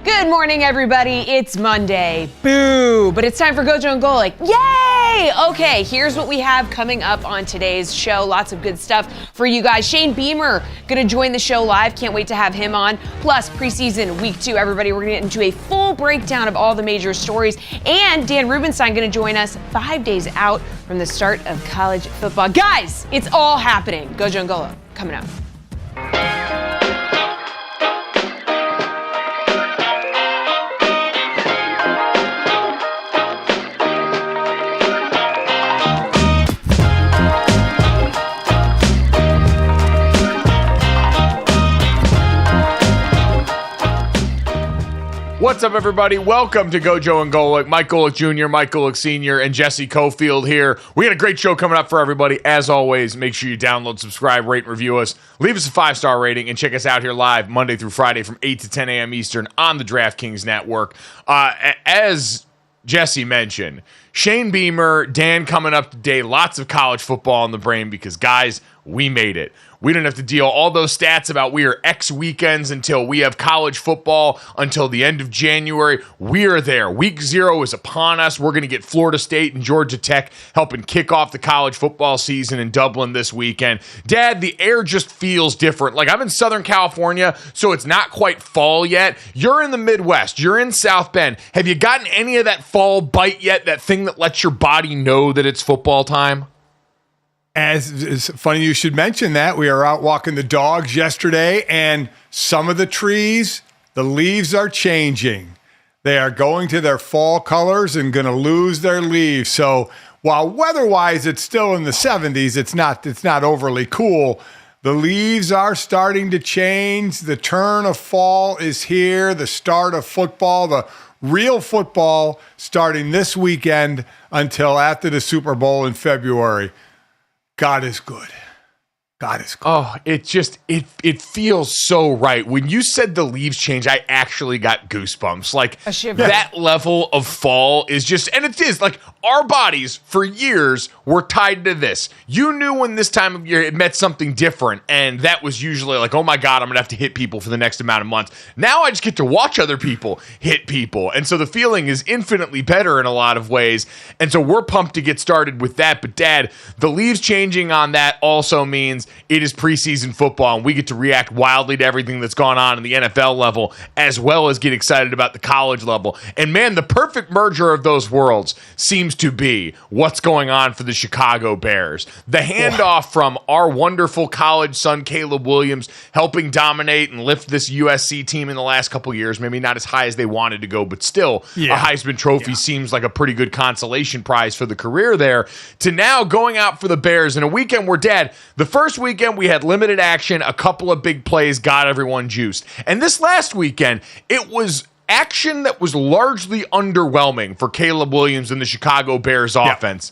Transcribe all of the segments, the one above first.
Good morning, everybody. It's Monday. Boo! But it's time for Gojo and Golic. Yay! Okay, here's what we have coming up on today's show. Lots of good stuff for you guys. Shane Beamer gonna join the show live. Can't wait to have him on. Plus, preseason week 2, everybody. We're gonna get into a full breakdown of all the major stories. And Dan Rubenstein gonna join us 5 days out from the start of college football. Guys, it's all happening. Gojo and Golic coming up. What's up, everybody? Welcome to Gojo and Golic. Mike Golic Jr., Mike Golic Sr., and Jesse Cofield here. We got a great show coming up for everybody. As always, make sure you download, subscribe, rate, and review us. Leave us a 5-star rating, and check us out here live Monday through Friday from 8 to 10 a.m. Eastern on the DraftKings Network. As Jesse mentioned, Shane Beamer, Dan coming up today. Lots of college football in the brain because, guys, we made it. We don't have to deal all those stats about we are X weekends until we have college football until the end of January. We are there. Week 0 is upon us. We're going to get Florida State and Georgia Tech helping kick off the college football season in Dublin this weekend. Dad, the air just feels different. Like, I'm in Southern California, so it's not quite fall yet. You're in the Midwest. You're in South Bend. Have you gotten any of that fall bite yet? That thing that lets your body know that it's football time? It's funny you should mention that. We are out walking the dogs yesterday, and some of the trees, the leaves are changing. They are going to their fall colors and going to lose their leaves. So while weather-wise it's still in the 70s, it's not overly cool. The leaves are starting to change. The turn of fall is here. The start of football, the real football, starting this weekend until after the Super Bowl in February. God is good. God is good. Oh, it feels so right. When you said the leaves change, I actually got goosebumps. Like, that level of fall is just, and it is like our bodies for years were tied to this. You knew when this time of year it meant something different, and that was usually like, oh my God, I'm gonna have to hit people for the next amount of months. Now I just get to watch other people hit people, and so the feeling is infinitely better in a lot of ways. And so we're pumped to get started with that. But Dad, the leaves changing on that also means it is preseason football, and we get to react wildly to everything that's gone on in the NFL level, as well as get excited about the college level. And man, the perfect merger of those worlds seems to be what's going on for the Chicago Bears. The handoff from our wonderful college son, Caleb Williams, helping dominate and lift this USC team in the last couple years, maybe not as high as they wanted to go, but still a Heisman Trophy seems like a pretty good consolation prize for the career there, to now going out for the Bears in a weekend where, Dad, the first weekend we had limited action, a couple of big plays got everyone juiced. And this last weekend, it was action that was largely underwhelming for Caleb Williams and the Chicago Bears offense.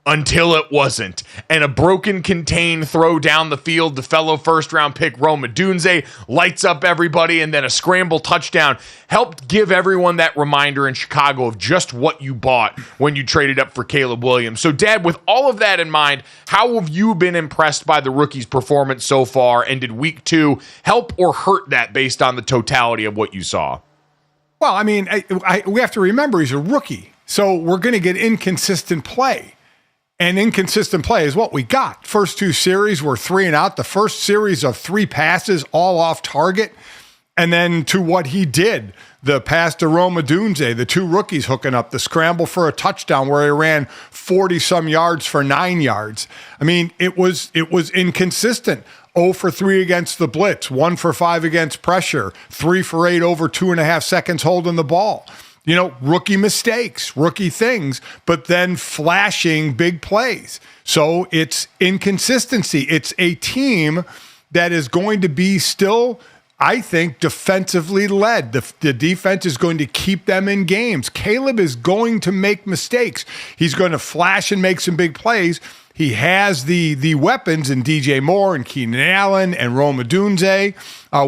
Until it wasn't. And a broken contained throw down the field to fellow first-round pick Rome Odunze lights up everybody, and then a scramble touchdown helped give everyone that reminder in Chicago of just what you bought when you traded up for Caleb Williams. So, Dad, with all of that in mind, how have you been impressed by the rookie's performance so far, and did week 2 help or hurt that based on the totality of what you saw? Well, I mean, we have to remember he's a rookie, so we're going to get inconsistent play. And inconsistent play is what we got. First 2 series were 3 and out. The first series of 3 passes, all off target. And then to what he did, the pass to Roma Dunze, the two rookies hooking up, the scramble for a touchdown where he ran 40-some yards for 9 yards. I mean, it was inconsistent. 0 for 3 against the blitz, 1 for 5 against pressure, 3 for 8 over 2.5 seconds holding the ball. You know, rookie mistakes, rookie things, but then flashing big plays. So it's inconsistency. It's a team that is going to be still, I think, defensively led. The defense is going to keep them in games. Caleb is going to make mistakes. He's going to flash and make some big plays. He has the weapons in DJ Moore and Keenan Allen and Roma Dunze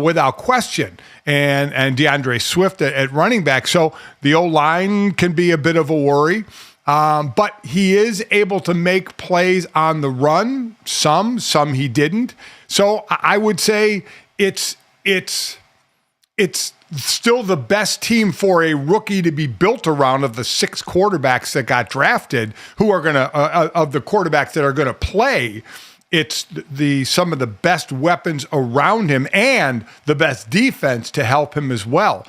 without question, and DeAndre Swift at running back. So the O-line can be a bit of a worry, but he is able to make plays on the run. Some he didn't. So I would say it's still the best team for a rookie to be built around of the 6 quarterbacks that got drafted, who are going to, of the quarterbacks that are going to play. It's some of the best weapons around him and the best defense to help him as well.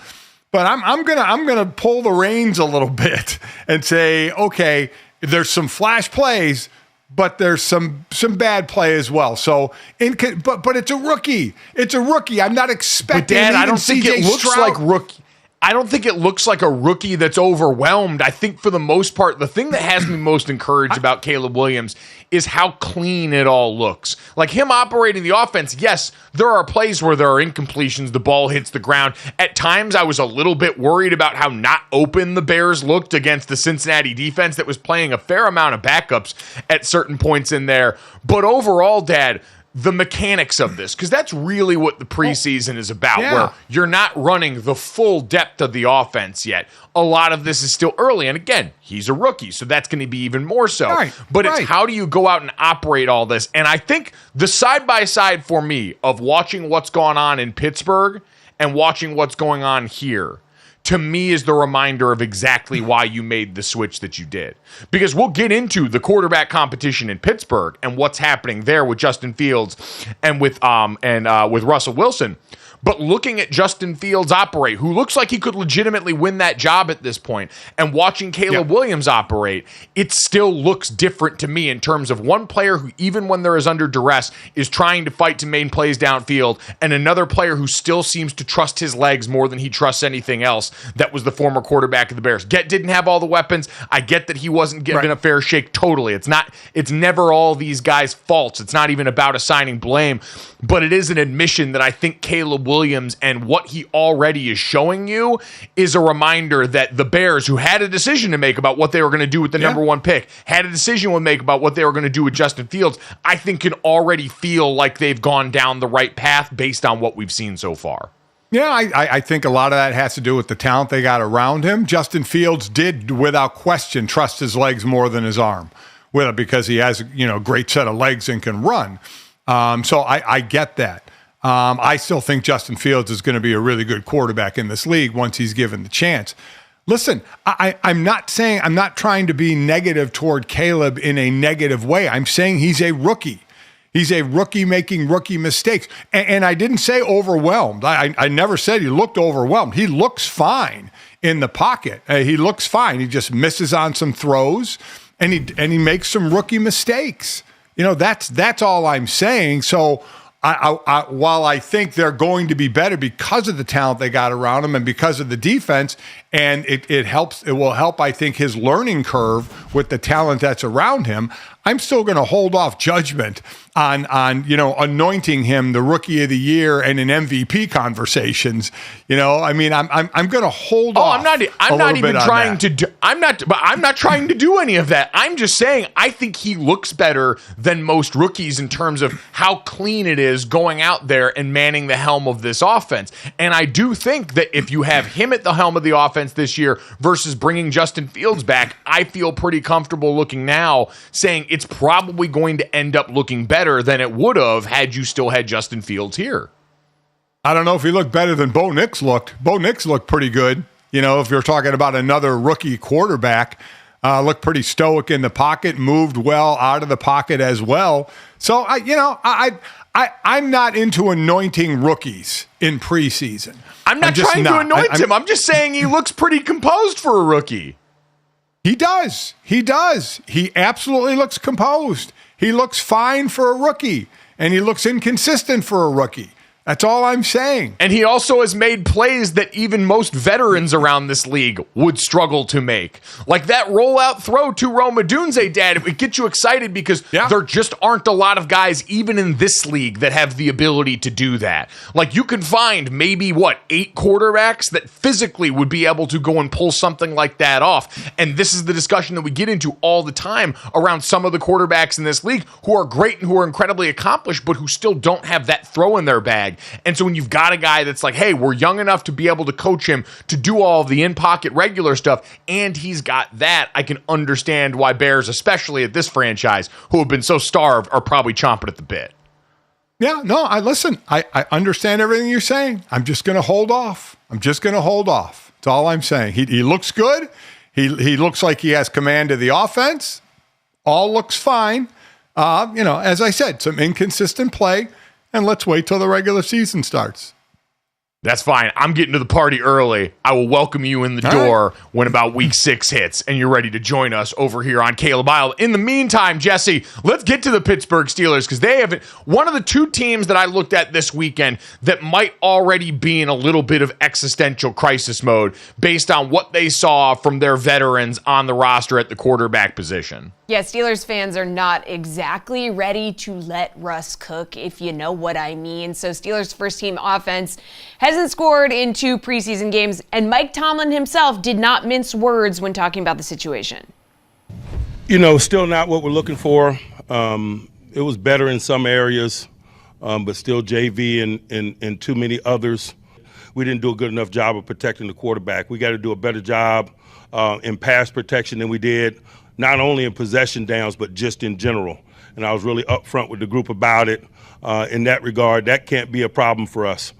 But I'm gonna pull the reins a little bit and say, okay, there's some flash plays, but there's some bad play as well. So, but it's a rookie. It's a rookie. I'm not expecting. But Dad, I don't think it looks like rookie. I don't think it looks like a rookie that's overwhelmed. I think for the most part, the thing that has me most encouraged about Caleb Williams is how clean it all looks. Like him operating the offense, yes, there are plays where there are incompletions, the ball hits the ground. At times, I was a little bit worried about how not open the Bears looked against the Cincinnati defense that was playing a fair amount of backups at certain points in there. But overall, Dad, the mechanics of this, because that's really what the preseason is about, where you're not running the full depth of the offense yet. A lot of this is still early, and again, he's a rookie, so that's going to be even more so. But it's how do you go out and operate all this? And I think the side-by-side for me of watching what's going on in Pittsburgh and watching what's going on here, to me, is the reminder of exactly why you made the switch that you did. Because we'll get into the quarterback competition in Pittsburgh and what's happening there with Justin Fields and with Russell Wilson. But looking at Justin Fields operate, who looks like he could legitimately win that job at this point, and watching Caleb Williams operate, it still looks different to me in terms of one player who, even when there is under duress, is trying to fight to main plays downfield, and another player who still seems to trust his legs more than he trusts anything else. That was the former quarterback of the Bears. Didn't have all the weapons. I get that he wasn't given a fair shake totally. It's never all these guys' faults. It's not even about assigning blame, but it is an admission that I think Caleb Williams and what he already is showing you is a reminder that the Bears, who had a decision to make about what they were going to do with the number 1 pick, had a decision to make about what they were going to do with Justin Fields, I think can already feel like they've gone down the right path based on what we've seen so far. Yeah, I think a lot of that has to do with the talent they got around him. Justin Fields did, without question, trust his legs more than his arm, because he has a great set of legs and can run. So I get that. I still think Justin Fields is going to be a really good quarterback in this league once he's given the chance. Listen, I'm not trying to be negative toward Caleb in a negative way. I'm saying he's a rookie. He's a rookie making rookie mistakes. And I didn't say overwhelmed. I never said he looked overwhelmed. He looks fine in the pocket. He looks fine. He just misses on some throws, and he makes some rookie mistakes. That's all I'm saying. So while I think they're going to be better because of the talent they got around them and because of the defense, and it will help, I think, his learning curve with the talent that's around him, I'm still going to hold off judgment on anointing him the rookie of the year and in MVP conversations. I'm going to hold off. I'm not trying to do any of that. I'm just saying I think he looks better than most rookies in terms of how clean it is going out there and manning the helm of this offense. And I do think that if you have him at the helm of the offense this year versus bringing Justin Fields back, I feel pretty comfortable looking now saying it's probably going to end up looking better than it would have had you still had Justin Fields here. I don't know if he looked better than Bo Nix looked. Bo Nix looked pretty good. If you're talking about another rookie quarterback, looked pretty stoic in the pocket, moved well out of the pocket as well. So I'm not into anointing rookies in preseason. I'm not trying to anoint him. I'm just saying he looks pretty composed for a rookie. He does. He absolutely looks composed. He looks fine for a rookie, and he looks inconsistent for a rookie. That's all I'm saying. And he also has made plays that even most veterans around this league would struggle to make. Like that rollout throw to Rome Odunze, Dad, it would get you excited because there just aren't a lot of guys, even in this league, that have the ability to do that. Like you can find maybe, 8 quarterbacks that physically would be able to go and pull something like that off. And this is the discussion that we get into all the time around some of the quarterbacks in this league who are great and who are incredibly accomplished, but who still don't have that throw in their bag. And so when you've got a guy that's like, hey, we're young enough to be able to coach him to do all of the in-pocket regular stuff, and he's got that, I can understand why Bears, especially at this franchise, who have been so starved, are probably chomping at the bit. Yeah, no, I understand everything you're saying. I'm just going to hold off. That's all I'm saying. He looks good. He looks like he has command of the offense. All looks fine. As I said, some inconsistent play. And let's wait till the regular season starts. That's fine. I'm getting to the party early. I will welcome you in the door when about week 6 hits and you're ready to join us over here on Caleb Isle. In the meantime, Jesse, let's get to the Pittsburgh Steelers because they have one of the 2 teams that I looked at this weekend that might already be in a little bit of existential crisis mode based on what they saw from their veterans on the roster at the quarterback position. Yeah, Steelers fans are not exactly ready to let Russ cook, if you know what I mean. So Steelers' first-team offense hasn't scored in 2 preseason games, and Mike Tomlin himself did not mince words when talking about the situation. Still not what we're looking for. It was better in some areas, but still JV and too many others. We didn't do a good enough job of protecting the quarterback. We got to do a better job in pass protection than we did, not only in possession downs, but just in general. And I was really upfront with the group about it. In that regard, that can't be a problem for us.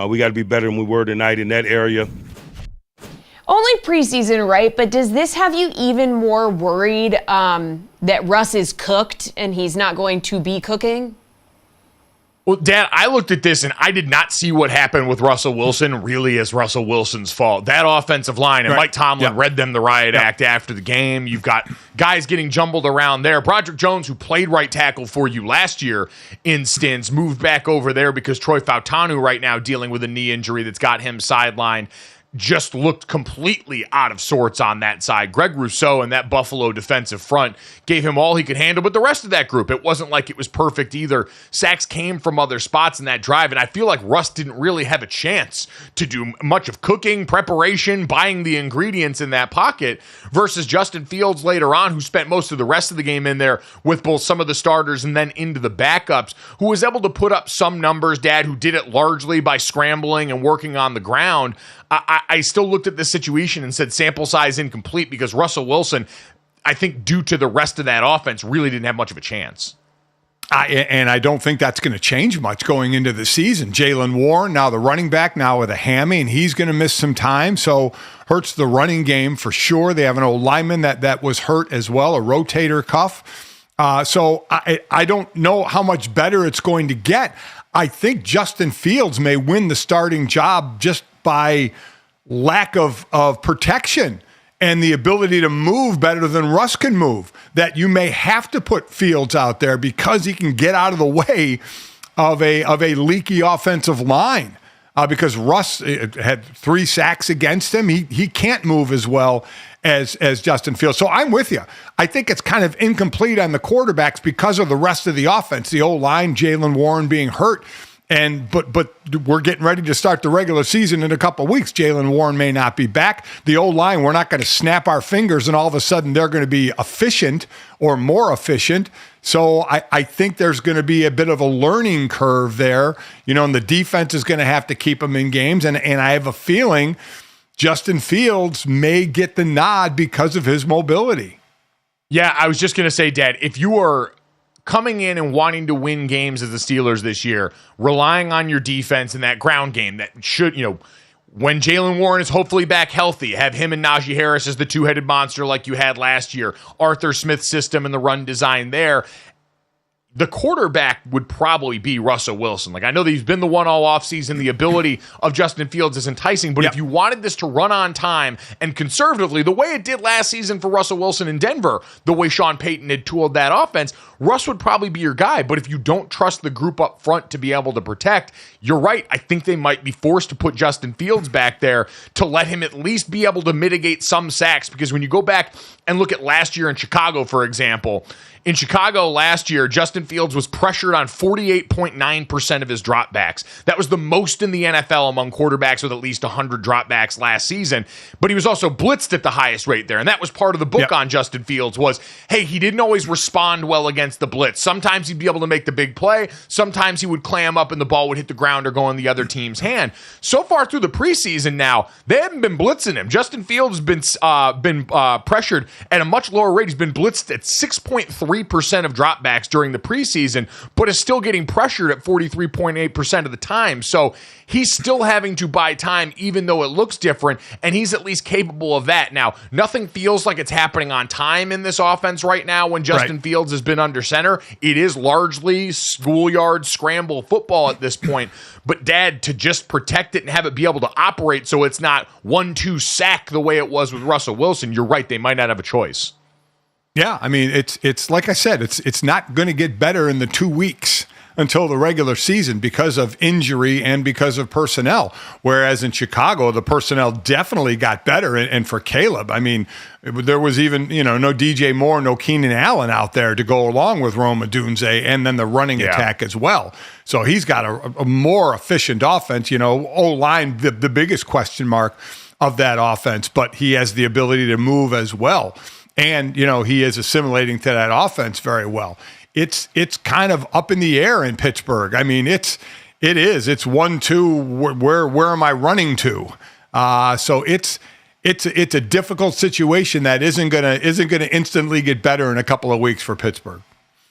We got to be better than we were tonight in that area. Only preseason, right? But does this have you even more worried that Russ is cooked and he's not going to be cooking? Well, Dad, I looked at this and I did not see what happened with Russell Wilson really as Russell Wilson's fault. That offensive line, and Mike Tomlin read them the riot act after the game. You've got guys getting jumbled around there. Broderick Jones, who played right tackle for you last year in stints, moved back over there because Troy Fautanu right now dealing with a knee injury that's got him sidelined. Just looked completely out of sorts on that side. Greg Rousseau and that Buffalo defensive front gave him all he could handle, but the rest of that group, it wasn't like it was perfect either. Sacks came from other spots in that drive, and I feel like Russ didn't really have a chance to do much of cooking, preparation, buying the ingredients in that pocket versus Justin Fields later on, who spent most of the rest of the game in there with both some of the starters and then into the backups, who was able to put up some numbers, Dad, who did it largely by scrambling and working on the ground. I still looked at this situation and said sample size incomplete because Russell Wilson, I think due to the rest of that offense, really didn't have much of a chance. And I don't think that's going to change much going into the season. Jaylen Warren, now the running back, now with a hammy, and he's going to miss some time, so hurts the running game for sure. They have an old lineman that was hurt as well, a rotator cuff. So I don't know how much better it's going to get. I think Justin Fields may win the starting job just by lack of protection and the ability to move better than Russ can move, that you may have to put Fields out there because he can get out of the way of a leaky offensive line. Because Russ had 3 sacks against him. He can't move as well as Justin Fields. So I'm with you. I think it's kind of incomplete on the quarterbacks because of the rest of the offense. The O-line, Jaylen Warren being hurt. But we're getting ready to start the regular season in a couple of weeks. Jaylen Warren may not be back. The O-line, we're not going to snap our fingers and all of a sudden they're going to be efficient or more efficient. So I think there's going to be a bit of a learning curve there, and the defense is going to have to keep them in games. And I have a feeling Justin Fields may get the nod because of his mobility. Yeah, I was just going to say, Dad, if you are coming in and wanting to win games as the Steelers this year, relying on your defense in that ground game that should, when Jaylen Warren is hopefully back healthy, have him and Najee Harris as the 2-headed monster like you had last year, Arthur Smith's system and the run design there, the quarterback would probably be Russell Wilson. Like, I know that he's been the one all offseason. The ability of Justin Fields is enticing, but if you wanted this to run on time and conservatively, the way it did last season for Russell Wilson in Denver, the way Sean Payton had tooled that offense, Russ would probably be your guy. But if you don't trust the group up front to be able to protect, you're right. I think they might be forced to put Justin Fields back there to let him at least be able to mitigate some sacks, because when you go back and look at last year in Chicago, for example, in Chicago last year, Justin Fields was pressured on 48.9% of his dropbacks. That was the most in the NFL among quarterbacks with at least 100 dropbacks last season. But he was also blitzed at the highest rate there. And that was part of the book on Justin Fields was, hey, he didn't always respond well against the blitz. Sometimes he'd be able to make the big play. Sometimes he would clam up and the ball would hit the ground or go in the other team's hand. So far through the preseason now, they haven't been blitzing him. Justin Fields has been pressured at a much lower rate. He's been blitzed at 6.3% of dropbacks during the preseason, but is still getting pressured at 43.8% of the time. So he's still having to buy time, even though it looks different, and he's at least capable of that. Now, nothing feels like it's happening on time in this offense right now when Justin Fields has been under center. It is largely schoolyard scramble football at this point. But, Dad, to just protect it and have it be able to operate so it's not 1-2 sack the way it was with Russell Wilson, you're right, they might not have a choice. Yeah, I mean, it's like I said, it's not going to get better in the 2 weeks until the regular season because of injury and because of personnel. Whereas in Chicago, the personnel definitely got better. And for Caleb, I mean, there was even, no DJ Moore, no Keenan Allen out there to go along with Rome Odunze and then the running attack as well. So he's got a more efficient offense, O-line, the biggest question mark of that offense, but he has the ability to move as well. And, he is assimilating to that offense very well. It's kind of up in the air in Pittsburgh. I mean, it is. It's 1-2. Where am I running to? So it's a difficult situation that isn't gonna instantly get better in a couple of weeks for Pittsburgh.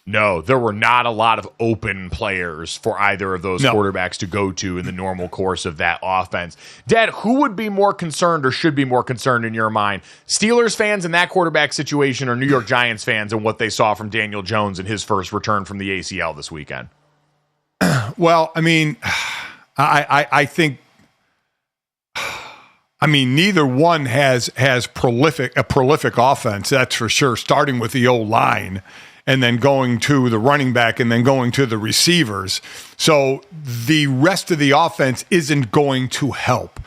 No, there were not a lot of open players for either of those quarterbacks to go to in the normal course of that offense. Dad, who would be more concerned or should be more concerned in your mind? Steelers fans in that quarterback situation or New York Giants fans and what they saw from Daniel Jones in his first return from the ACL this weekend? Well, I mean, I think neither one has a prolific offense, that's for sure, starting with the O-line and then going to the running back and then going to the receivers. So the rest of the offense isn't going to help.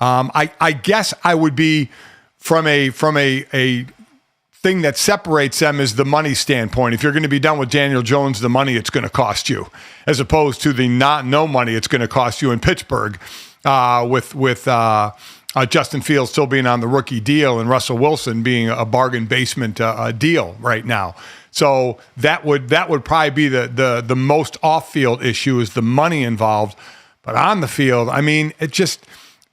I guess I would be from a thing that separates them is the money standpoint. If you're going to be done with Daniel Jones, the money it's going to cost you, as opposed to the no money it's going to cost you in Pittsburgh with Justin Fields still being on the rookie deal and Russell Wilson being a bargain basement deal right now. So that would probably be the most off-field issue is the money involved. But on the field, I mean,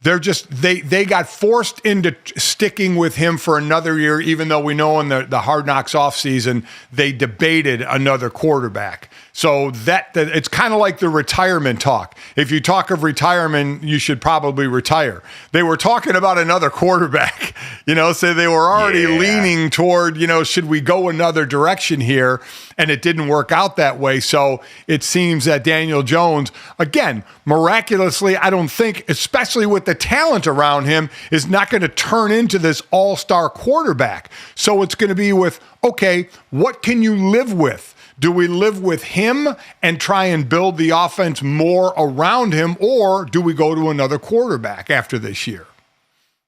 they got forced into sticking with him for another year, even though we know in the Hard Knocks offseason they debated another quarterback. So that it's kind of like the retirement talk. If you talk of retirement, you should probably retire. They were talking about another quarterback, so they were already leaning toward, should we go another direction here? And it didn't work out that way. So it seems that Daniel Jones, again, miraculously, I don't think, especially with the talent around him, is not going to turn into this all-star quarterback. So it's going to be with, okay, what can you live with? Do we live with him and try and build the offense more around him, or do we go to another quarterback after this year?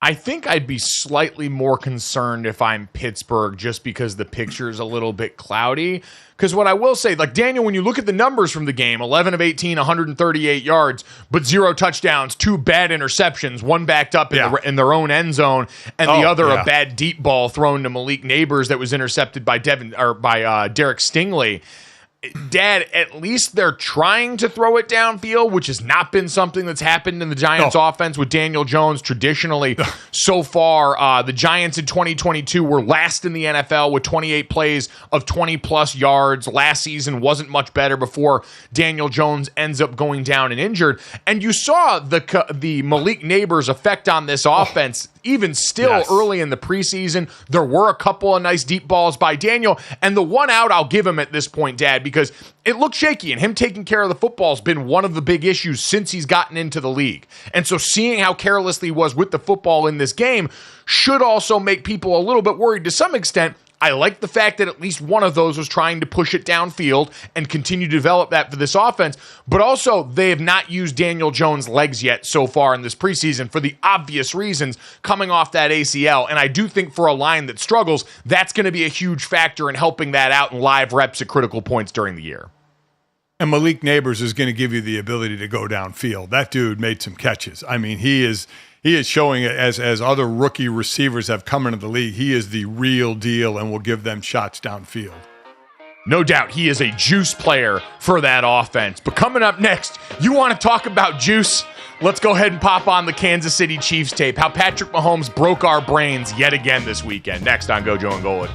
I think I'd be slightly more concerned if I'm Pittsburgh just because the picture is a little bit cloudy. Because what I will say, like Daniel, when you look at the numbers from the game, 11 of 18, 138 yards, but 0 touchdowns, 2 bad interceptions, 1 backed up in their own end zone, and the other a bad deep ball thrown to Malik Neighbors that was intercepted by Derek Stingley. Dad, at least they're trying to throw it downfield, which has not been something that's happened in the Giants offense with Daniel Jones traditionally so far. The Giants in 2022 were last in the NFL with 28 plays of 20-plus yards. Last season wasn't much better before Daniel Jones ends up going down and injured. And you saw the Malik Neighbors effect on this offense. Even still early in the preseason, there were a couple of nice deep balls by Daniel. And the one out I'll give him at this point, Dad, because it looked shaky, and him taking care of the football has been one of the big issues since he's gotten into the league. And so seeing how carelessly he was with the football in this game should also make people a little bit worried to some extent. I like the fact that at least one of those was trying to push it downfield and continue to develop that for this offense, but also they have not used Daniel Jones' legs yet so far in this preseason for the obvious reasons coming off that ACL, and I do think for a line that struggles, that's going to be a huge factor in helping that out in live reps at critical points during the year. And Malik Neighbors is going to give you the ability to go downfield. That dude made some catches. I mean, he is showing it as other rookie receivers have come into the league. He is the real deal and will give them shots downfield. No doubt he is a juice player for that offense. But coming up next, you want to talk about juice? Let's go ahead and pop on the Kansas City Chiefs tape. How Patrick Mahomes broke our brains yet again this weekend. Next on Gojo and Golic.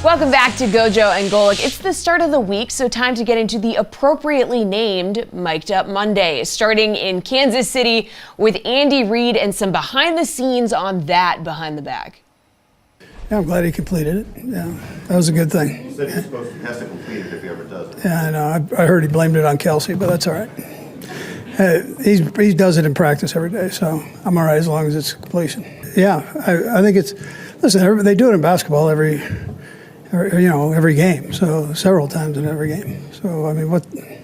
Welcome back to Gojo and Golic. It's the start of the week, so time to get into the appropriately named Mic'd Up Monday, starting in Kansas City with Andy Reid and some behind the scenes on that behind the back. Yeah, I'm glad he completed it. Yeah, that was a good thing. He said he's supposed to have to complete it if he ever does it. Yeah, I know. I heard he blamed it on Kelsey, but that's all right. He does it in practice every day, so I'm all right as long as it's completion. Yeah, I think it's. Listen, they do it in basketball every game. So several times in every game. So I mean,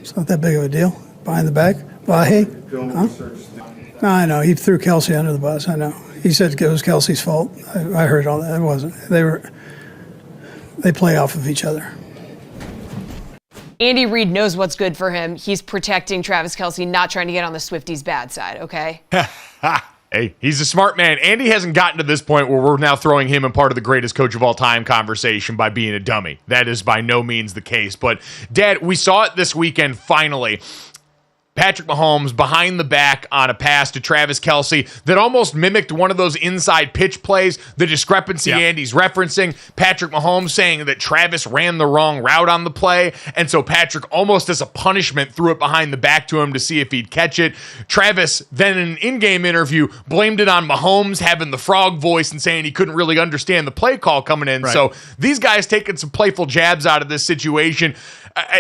it's not that big of a deal. Behind the back, Vahe. Huh? No, I know he threw Kelsey under the bus. I know. He said it was Kelsey's fault. I heard all that. It wasn't. They play off of each other. Andy Reid knows what's good for him. He's protecting Travis Kelce, not trying to get on the Swifties' bad side, okay? Hey, he's a smart man. Andy hasn't gotten to this point where we're now throwing him in part of the greatest coach of all time conversation by being a dummy. That is by no means the case. But, Dad, we saw it this weekend finally. Patrick Mahomes behind the back on a pass to Travis Kelce that almost mimicked one of those inside pitch plays, the discrepancy Andy's referencing. Patrick Mahomes saying that Travis ran the wrong route on the play, and so Patrick, almost as a punishment, threw it behind the back to him to see if he'd catch it. Travis then in an in-game interview blamed it on Mahomes having the frog voice and saying he couldn't really understand the play call coming in. Right. So these guys taking some playful jabs out of this situation.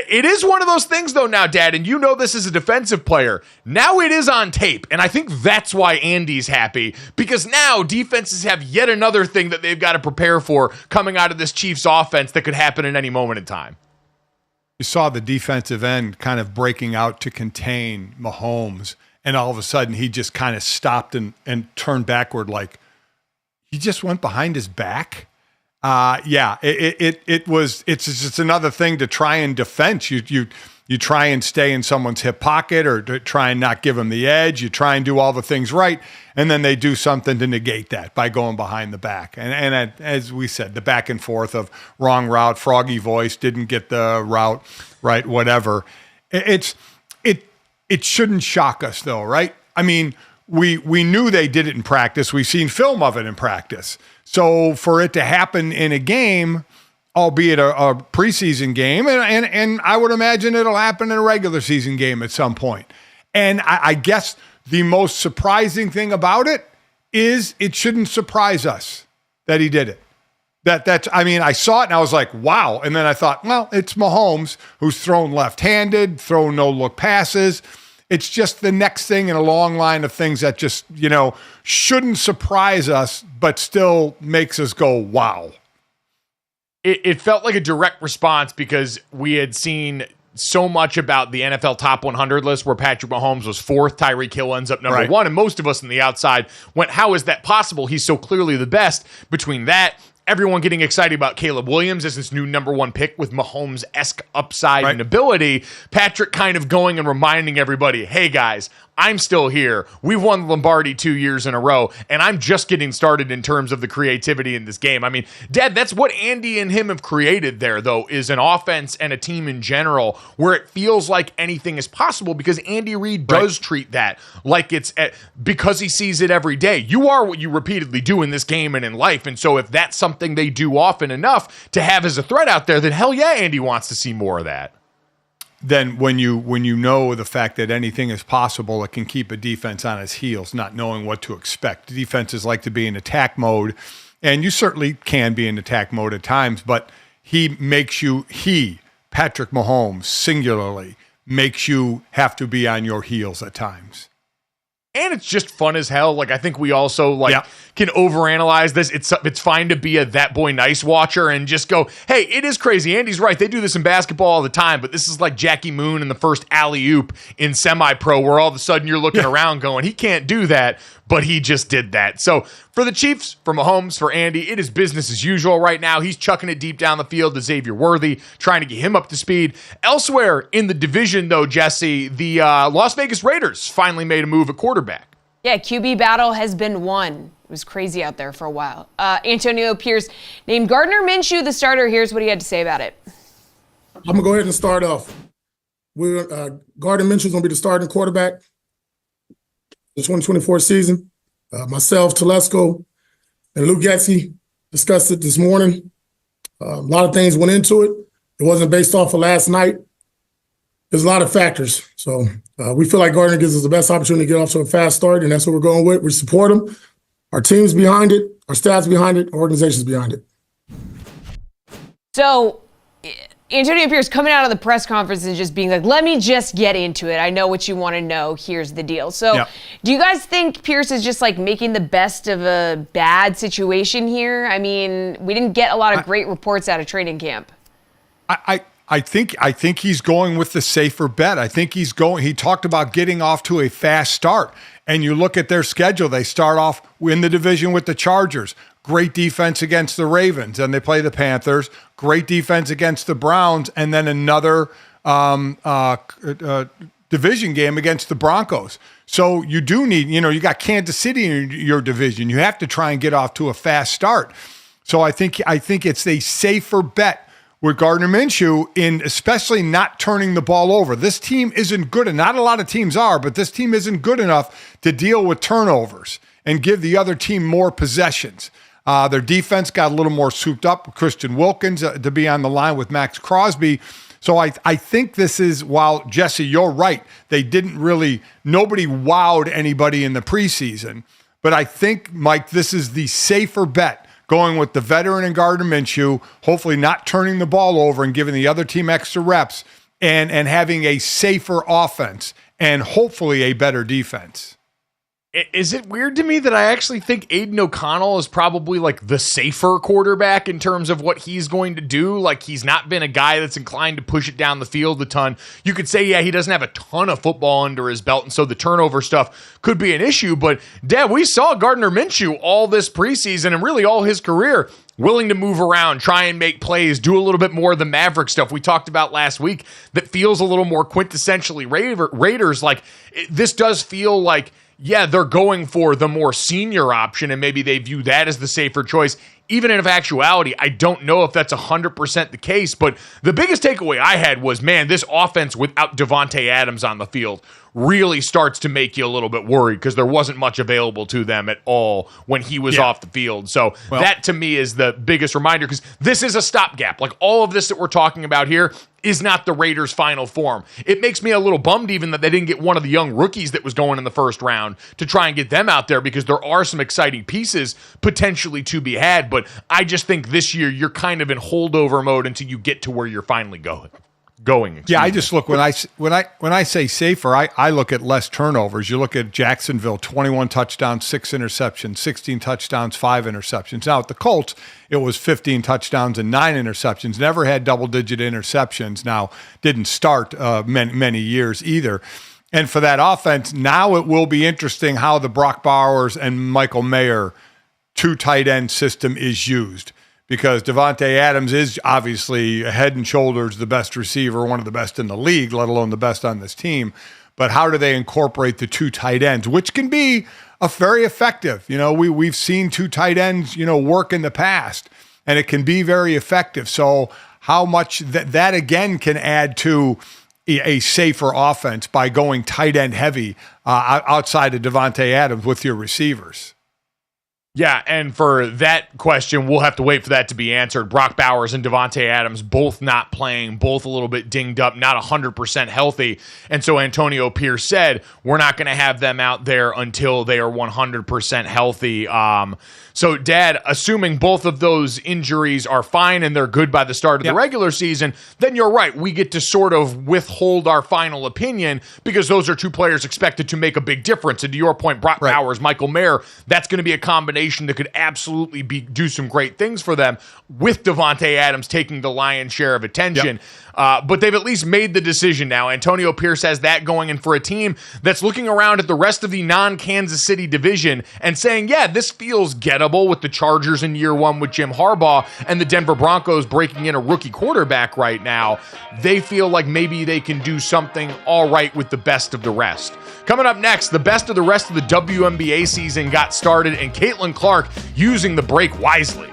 It is one of those things, though, now, Dad, and you know this as a defensive player. Now it is on tape, and I think that's why Andy's happy, because now defenses have yet another thing that they've got to prepare for coming out of this Chiefs offense that could happen at any moment in time. You saw the defensive end kind of breaking out to contain Mahomes, and all of a sudden he just kind of stopped and turned backward like he just went behind his back. It's just another thing to try and defend. You try and stay in someone's hip pocket or to try and not give them the edge. You try and do all the things right, and then they do something to negate that by going behind the back. And as we said, the back and forth of wrong route, froggy voice, didn't get the route right, whatever. It shouldn't shock us though, right? I mean, we knew they did it in practice. We've seen film of it in practice. So for it to happen in a game, albeit a preseason game, and I would imagine it'll happen in a regular season game at some point. And I guess the most surprising thing about it is it shouldn't surprise us that he did it. I saw it and I was like, wow. And then I thought, well, it's Mahomes who's thrown left-handed, thrown no-look passes. It's just the next thing in a long line of things that just, shouldn't surprise us, but still makes us go, wow. It felt like a direct response because we had seen so much about the NFL top 100 list where Patrick Mahomes was fourth, Tyreek Hill ends up number one, and most of us on the outside went, how is that possible? He's so clearly the best. Between that, everyone getting excited about Caleb Williams as this new number one pick with Mahomes-esque upside and ability. Patrick kind of going and reminding everybody, hey guys, I'm still here. We've won Lombardi 2 years in a row, and I'm just getting started in terms of the creativity in this game. I mean, Dad, that's what Andy and him have created there, though, is an offense and a team in general where it feels like anything is possible because Andy Reid does treat that like it's because he sees it every day. You are what you repeatedly do in this game and in life, and so if that's something they do often enough to have as a threat out there, then hell yeah, Andy wants to see more of that. Then when you know the fact that anything is possible, it can keep a defense on its heels, not knowing what to expect. Defenses like to be in attack mode, and you certainly can be in attack mode at times, but Patrick Mahomes, singularly, makes you have to be on your heels at times. And it's just fun as hell. Like, I think we also can overanalyze this. It's fine to be a that boy nice watcher and just go, hey, it is crazy. Andy's right. They do this in basketball all the time, but this is like Jackie Moon in the first alley-oop in semi-pro where all of a sudden you're looking around going, he can't do that, but he just did that. So for the Chiefs, for Mahomes, for Andy, it is business as usual right now. He's chucking it deep down the field to Xavier Worthy, trying to get him up to speed. Elsewhere in the division, though, Jesse, the Las Vegas Raiders finally made a move at quarterback. Yeah, QB battle has been won. It was crazy out there for a while. Antonio Pierce named Gardner Minshew the starter. Here's what he had to say about it. I'm going to go ahead and start off. Gardner Minshew's going to be the starting quarterback the 2024 season. Myself, Telesco, and Luke Getsy discussed it this morning. A lot of things went into it. It wasn't based off of last night. There's a lot of factors. So we feel like Gardner gives us the best opportunity to get off to a fast start, and that's what we're going with. We support him. Our team's behind it. Our staff's behind it. Our organization's behind it. So Antonio Pierce coming out of the press conference and just being like, let me just get into it. I know what you want to know. Here's the deal. So do you guys think Pierce is just like making the best of a bad situation here? I mean, we didn't get a lot of great reports out of training camp. I think he's going with the safer bet. I think he talked about getting off to a fast start. And you look at their schedule, they start off in the division with the Chargers. Great defense against the Ravens, and they play the Panthers. Great defense against the Browns, and then another division game against the Broncos. So you do need, you got Kansas City in your division. You have to try and get off to a fast start. So I think it's a safer bet with Gardner Minshew in especially not turning the ball over. This team isn't good, and not a lot of teams are, but this team isn't good enough to deal with turnovers and give the other team more possessions. Their defense got a little more souped up with Christian Wilkins to be on the line with Max Crosby. So I think this is, while Jesse, you're right, nobody wowed anybody in the preseason. But I think, Mike, this is the safer bet, going with the veteran and Gardner Minshew, hopefully not turning the ball over and giving the other team extra reps, and having a safer offense and hopefully a better defense. Is it weird to me that I actually think Aiden O'Connell is probably like the safer quarterback in terms of what he's going to do? Like, he's not been a guy that's inclined to push it down the field a ton. You could say, yeah, he doesn't have a ton of football under his belt, and so the turnover stuff could be an issue. But, Dad, we saw Gardner Minshew all this preseason and really all his career willing to move around, try and make plays, do a little bit more of the Maverick stuff we talked about last week that feels a little more quintessentially Raiders. Like, this does feel like, yeah, they're going for the more senior option, and maybe they view that as the safer choice. Even in actuality, I don't know if that's 100% the case, but the biggest takeaway I had was, man, this offense without Davante Adams on the field really starts to make you a little bit worried, because there wasn't much available to them at all when he was off the field. So that, to me, is the biggest reminder, because this is a stopgap. Like, all of this that we're talking about here is not the Raiders' final form. It makes me a little bummed even that they didn't get one of the young rookies that was going in the first round to try and get them out there, because there are some exciting pieces potentially to be had. But I just think this year you're kind of in holdover mode until you get to where you're finally going. Yeah, I just look, when I say safer, I look at less turnovers. You look at Jacksonville, 21 touchdowns, 6 interceptions, 16 touchdowns, 5 interceptions. Now at the Colts, it was 15 touchdowns and 9 interceptions. Never had double-digit interceptions. Now, didn't start many years either. And for that offense, now it will be interesting how the Brock Bowers and Michael Mayer 2 tight end system is used, because Davante Adams is obviously head and shoulders the best receiver, one of the best in the league, let alone the best on this team. But how do they incorporate the 2 tight ends, which can be very effective? You know, we've seen 2 tight ends, work in the past, and it can be very effective. So how much that again can add to a safer offense by going tight end heavy outside of Davante Adams with your receivers. Yeah, and for that question, we'll have to wait for that to be answered. Brock Bowers and Davante Adams both not playing, both a little bit dinged up, not 100% healthy. And so Antonio Pierce said, we're not going to have them out there until they are 100% healthy. So, Dad, assuming both of those injuries are fine and they're good by the start of the regular season, then you're right. We get to sort of withhold our final opinion, because those are 2 players expected to make a big difference. And to your point, Brock Bowers, Michael Mayer, that's going to be a combination that could absolutely do some great things for them, with Davante Adams taking the lion's share of attention. But they've at least made the decision now. Antonio Pierce has that going, and for a team that's looking around at the rest of the non-Kansas City division and saying, yeah, this feels gettable, with the Chargers in year 1 with Jim Harbaugh and the Denver Broncos breaking in a rookie quarterback right now, they feel like maybe they can do something all right with the best of the rest. Coming up next, the best of the rest of the WNBA season got started, and Caitlin Clark using the break wisely.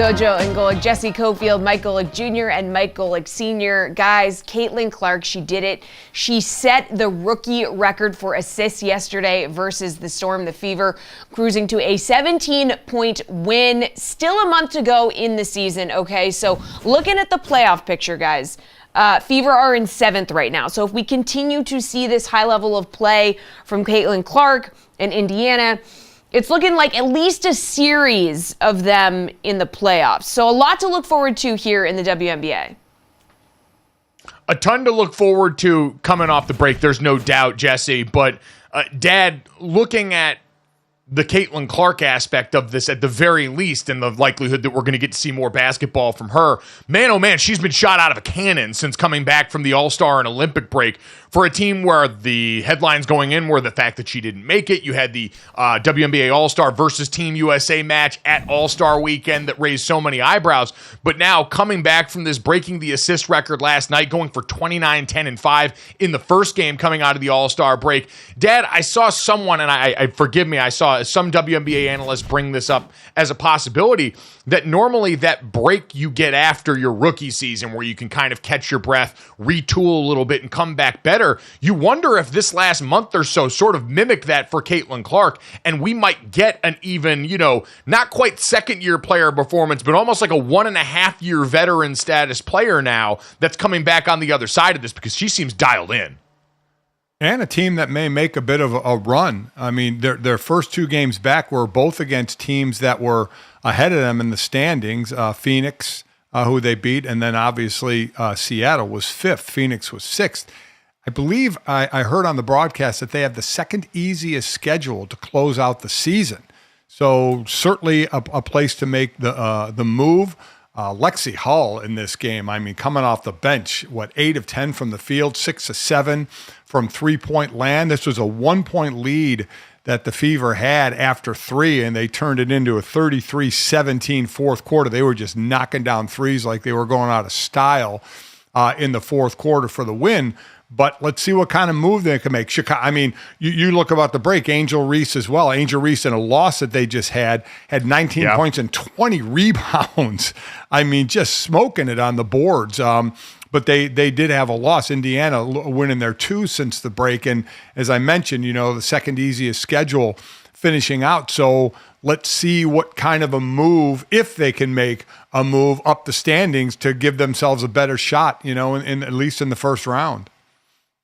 Gojo and Golic, Jesse Cofield, Mike Golic Jr., and Mike Golic Sr. Guys, Caitlin Clark, she did it. She set the rookie record for assists yesterday versus the Storm, the Fever, cruising to a 17-point win. Still a month to go in the season, okay? So looking at the playoff picture, guys, Fever are in 7th right now. So if we continue to see this high level of play from Caitlin Clark and Indiana, it's looking like at least a series of them in the playoffs. So a lot to look forward to here in the WNBA. A ton to look forward to coming off the break, there's no doubt, Jesse. But, Dad, looking at the Caitlin Clark aspect of this at the very least, and the likelihood that we're going to get to see more basketball from her, man, oh man, she's been shot out of a cannon since coming back from the All-Star and Olympic break for a team where the headlines going in were the fact that she didn't make it. You had the WNBA All-Star versus Team USA match at All-Star weekend that raised so many eyebrows. But now coming back from this, breaking the assist record last night, going for 29, 10, and 5 in the first game coming out of the All-Star break. Dad, I saw someone, and I forgive me, I saw some WNBA analysts bring this up as a possibility, that normally that break you get after your rookie season where you can kind of catch your breath, retool a little bit, and come back better. You wonder if this last month or so sort of mimicked that for Caitlin Clark, and we might get an even, not quite second-year player performance, but almost like a 1.5-year veteran status player now that's coming back on the other side of this because she seems dialed in. And a team that may make a bit of a run. I mean, their first 2 games back were both against teams that were ahead of them in the standings. Phoenix, who they beat, and then obviously Seattle was 5th. Phoenix was 6th. I believe I heard on the broadcast that they have the second easiest schedule to close out the season. So certainly a place to make the move. Lexi Hull in this game, I mean, coming off the bench, 8 of 10 from the field, 6 of 7 from three-point land. This was a 1-point lead that the Fever had after 3, and they turned it into a 33-17 fourth quarter. They were just knocking down threes like they were going out of style in the fourth quarter for the win. But let's see what kind of move they can make. Chicago, I mean, you look about the break, Angel Reese as well. Angel Reese in a loss that they just had 19 points and 20 rebounds. I mean, just smoking it on the boards. But they did have a loss. Indiana winning their 2 since the break. And as I mentioned, the second easiest schedule finishing out. So let's see what kind of a move, if they can make a move up the standings to give themselves a better shot, in at least in the first round.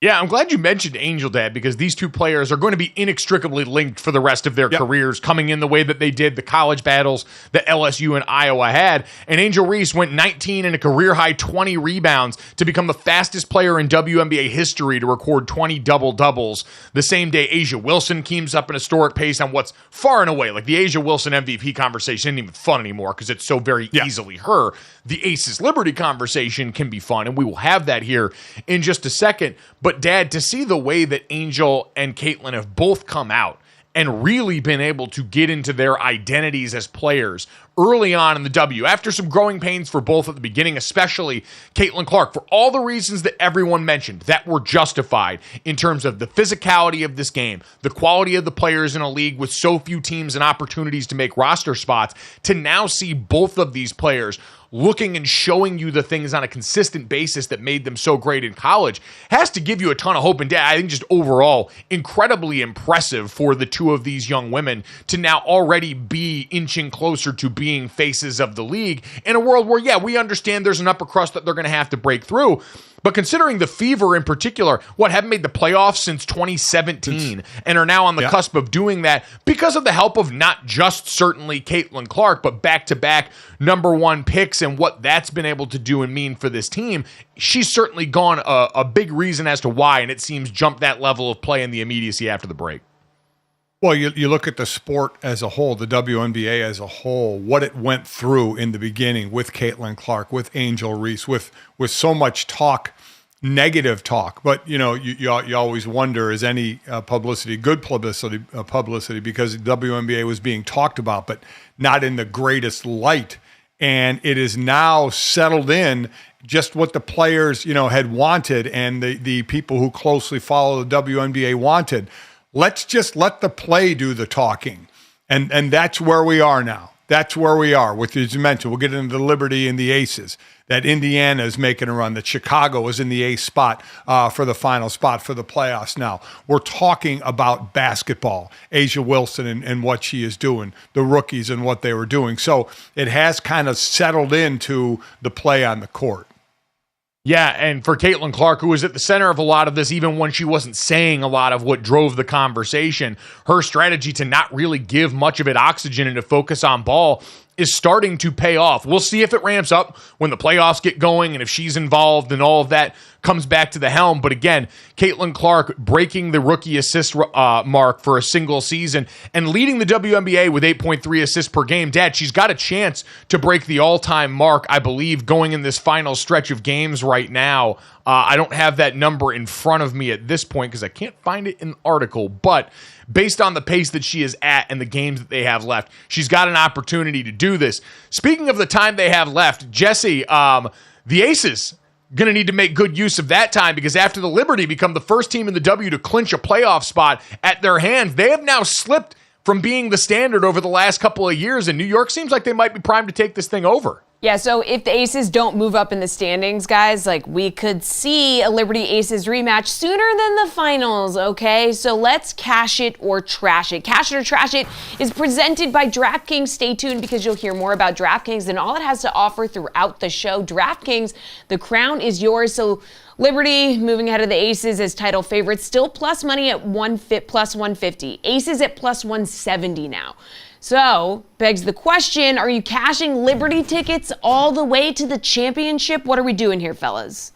Yeah, I'm glad you mentioned Angel, Dad, because these 2 players are going to be inextricably linked for the rest of their careers, coming in the way that they did the college battles that LSU and Iowa had. And Angel Reese went 19 and a career-high 20 rebounds to become the fastest player in WNBA history to record 20 double-doubles. The same day, Asia Wilson keeps up an historic pace on what's far and away, like the Asia Wilson MVP conversation isn't even fun anymore because it's so very easily her. The Aces Liberty conversation can be fun, and we will have that here in just a second. But, Dad, to see the way that Angel and Caitlin have both come out and really been able to get into their identities as players early on in the W, after some growing pains for both at the beginning, especially Caitlin Clark, for all the reasons that everyone mentioned that were justified in terms of the physicality of this game, the quality of the players in a league with so few teams and opportunities to make roster spots, to now see both of these players looking and showing you the things on a consistent basis that made them so great in college has to give you a ton of hope. And Dad, I think just overall incredibly impressive for the 2 of these young women to now already be inching closer to being faces of the league in a world where, we understand there's an upper crust that they're going to have to break through. But considering the Fever in particular, haven't made the playoffs since 2017 and are now on the cusp of doing that because of the help of not just certainly Caitlin Clark, but back-to-back number 1 picks and what that's been able to do and mean for this team, she's certainly gone a big reason as to why, and it seems jumped that level of play in the immediacy after the break. Well, you look at the sport as a whole, the WNBA as a whole, what it went through in the beginning with Caitlin Clark, with Angel Reese, with so much talk, negative talk. But, you always wonder, is any publicity good publicity, because the WNBA was being talked about, but not in the greatest light. And it is now settled in just what the players, had wanted and the people who closely follow the WNBA wanted. Let's just let the play do the talking. And that's where we are now. that's where we are. With, as you mentioned, we'll get into the Liberty and the Aces. That Indiana is making a run. That Chicago is in the eighth spot for the final spot for the playoffs now. We're talking about basketball. A'ja Wilson and what she is doing. The rookies and what they were doing. So it has kind of settled into the play on the court. Yeah, and for Caitlin Clark, who was at the center of a lot of this, even when she wasn't saying a lot of what drove the conversation, her strategy to not really give much of it oxygen and to focus on ball is starting to pay off. We'll see if it ramps up when the playoffs get going and if she's involved and all of that comes back to the helm. But again, Caitlin Clark breaking the rookie assist mark for a single season and leading the WNBA with 8.3 assists per game. Dad, she's got a chance to break the all-time mark, I believe, going in this final stretch of games right now. I don't have that number in front of me at this point because I can't find it in the article, but based on the pace that she is at and the games that they have left, she's got an opportunity to do this. Speaking of the time they have left, Jesse, the Aces going to need to make good use of that time because after the Liberty become the first team in the W to clinch a playoff spot at their hands, they have now slipped from being the standard over the last couple of years, and New York seems like they might be primed to take this thing over. Yeah, so if the Aces don't move up in the standings, guys, like we could see a Liberty Aces rematch sooner than the finals, okay? So let's cash it or trash it. Cash it or trash it is presented by DraftKings. Stay tuned because you'll hear more about DraftKings and all it has to offer throughout the show. DraftKings, the crown is yours. So Liberty moving ahead of the Aces as title favorites, still plus money at plus 150. Aces at plus 170 now. So, begs the question, are you cashing Liberty tickets all the way to the championship? What are we doing here, fellas?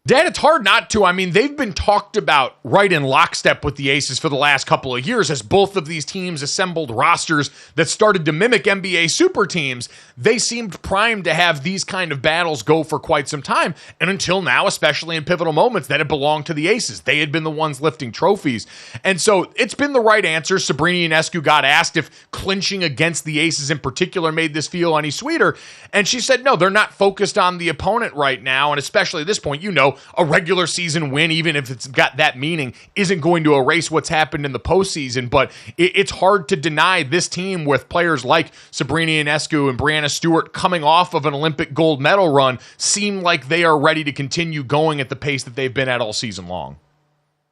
Dad, it's hard not to. I mean, they've been talked about right in lockstep with the Aces for the last couple of years as both of these teams assembled rosters that started to mimic NBA super teams. They seemed primed to have these kind of battles go for quite some time. And until now, especially in pivotal moments, that had belonged to the Aces. They had been the ones lifting trophies. And so it's been the right answer. Sabrina Ionescu got asked if clinching against the Aces in particular made this feel any sweeter. And she said, no, they're not focused on the opponent right now. And especially at this point, you know, a regular season win, even if it's got that meaning, isn't going to erase what's happened in the postseason. But it's hard to deny this team with players like Sabrina Ionescu and Brianna Stewart coming off of an Olympic gold medal run seem like they are ready to continue going at the pace that they've been at all season long.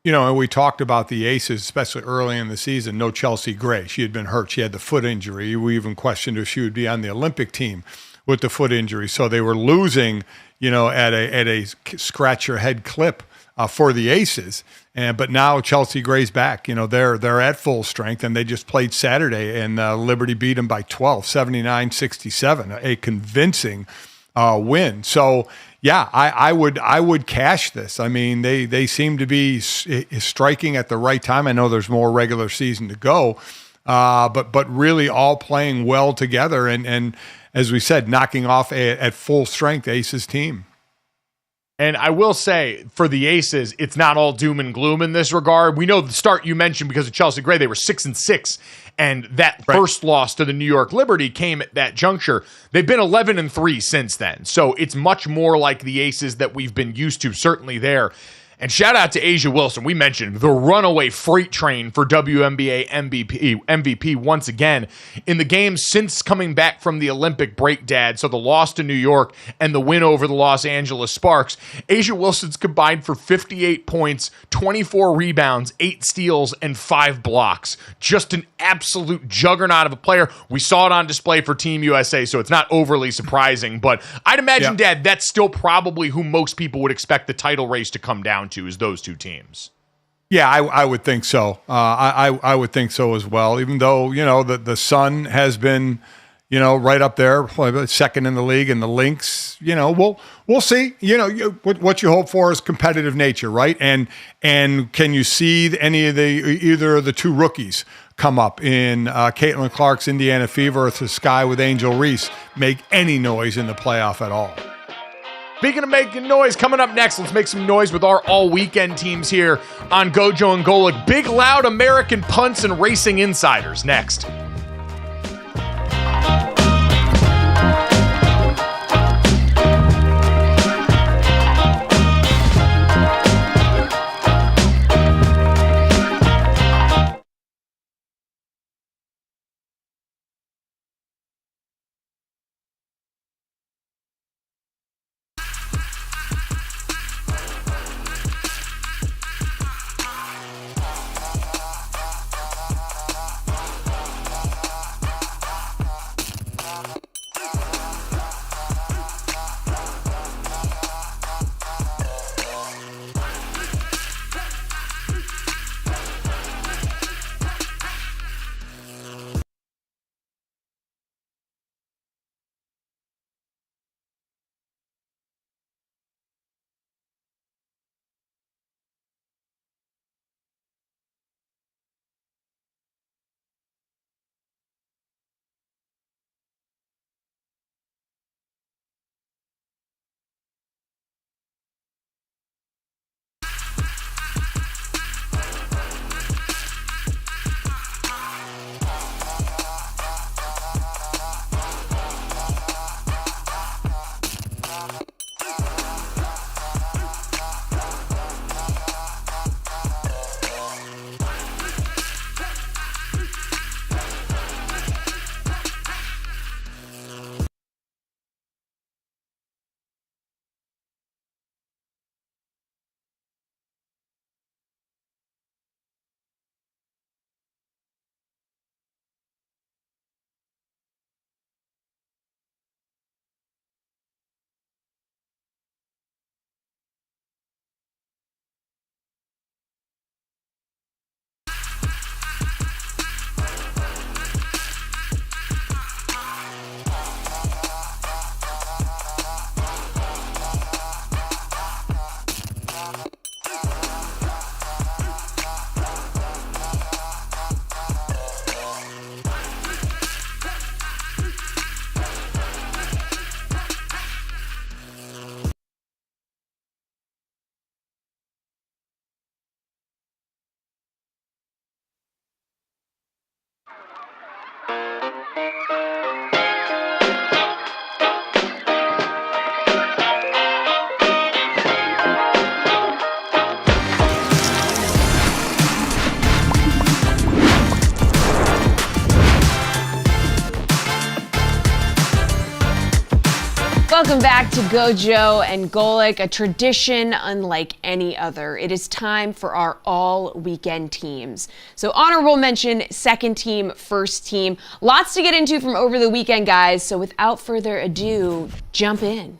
You know, and we talked about the Aces, especially early in the season. No Chelsea Gray. She had been hurt. She had the foot injury. We even questioned if she would be on the Olympic team with the foot injury. So they were losing, you know, at a scratch your head clip for the Aces. But now Chelsea Gray's back. You know, they're at full strength, and they just played Saturday, and Liberty beat them by 12, 79-67, a convincing win. So yeah, I would cash this. I mean, they seem to be striking at the right time. I know there's more regular season to go, but really all playing well together and as we said, knocking off at full strength Aces team. And I will say, for the Aces, it's not all doom and gloom in this regard. We know the start you mentioned because of Chelsea Gray, they were 6-6, and that first loss to the New York Liberty came at that juncture. They've been 11-3 since then, so it's much more like the Aces that we've been used to, certainly there. And shout out to A'ja Wilson. We mentioned the runaway freight train for WNBA MVP once again in the games since coming back from the Olympic break, Dad. So the loss to New York and the win over the Los Angeles Sparks. A'ja Wilson's combined for 58 points, 24 rebounds, 8 steals, and 5 blocks. Just an absolute juggernaut of a player. We saw it on display for Team USA, so it's not overly surprising. But I'd imagine, Dad, that's still probably who most people would expect the title race to come down to, is those two teams. Yeah, I would think so. I would think so as well, even though, you know, the Sun has been, you know, right up there, second in the league, and the Lynx, you know, we'll see. You know, what you hope for is competitive nature, right? And can you see either of the two rookies come up in Caitlin Clark's Indiana Fever or the Sky with Angel Reese make any noise in the playoff at all? Speaking of making noise, coming up next, let's make some noise with our all-weekend teams here on Gojo and Golic. Big, loud American punts and racing insiders next. Welcome back to Gojo and Golic, a tradition unlike any other. It is time for our all-weekend teams. So honorable mention, second team, first team. Lots to get into from over the weekend, guys. So without further ado, jump in.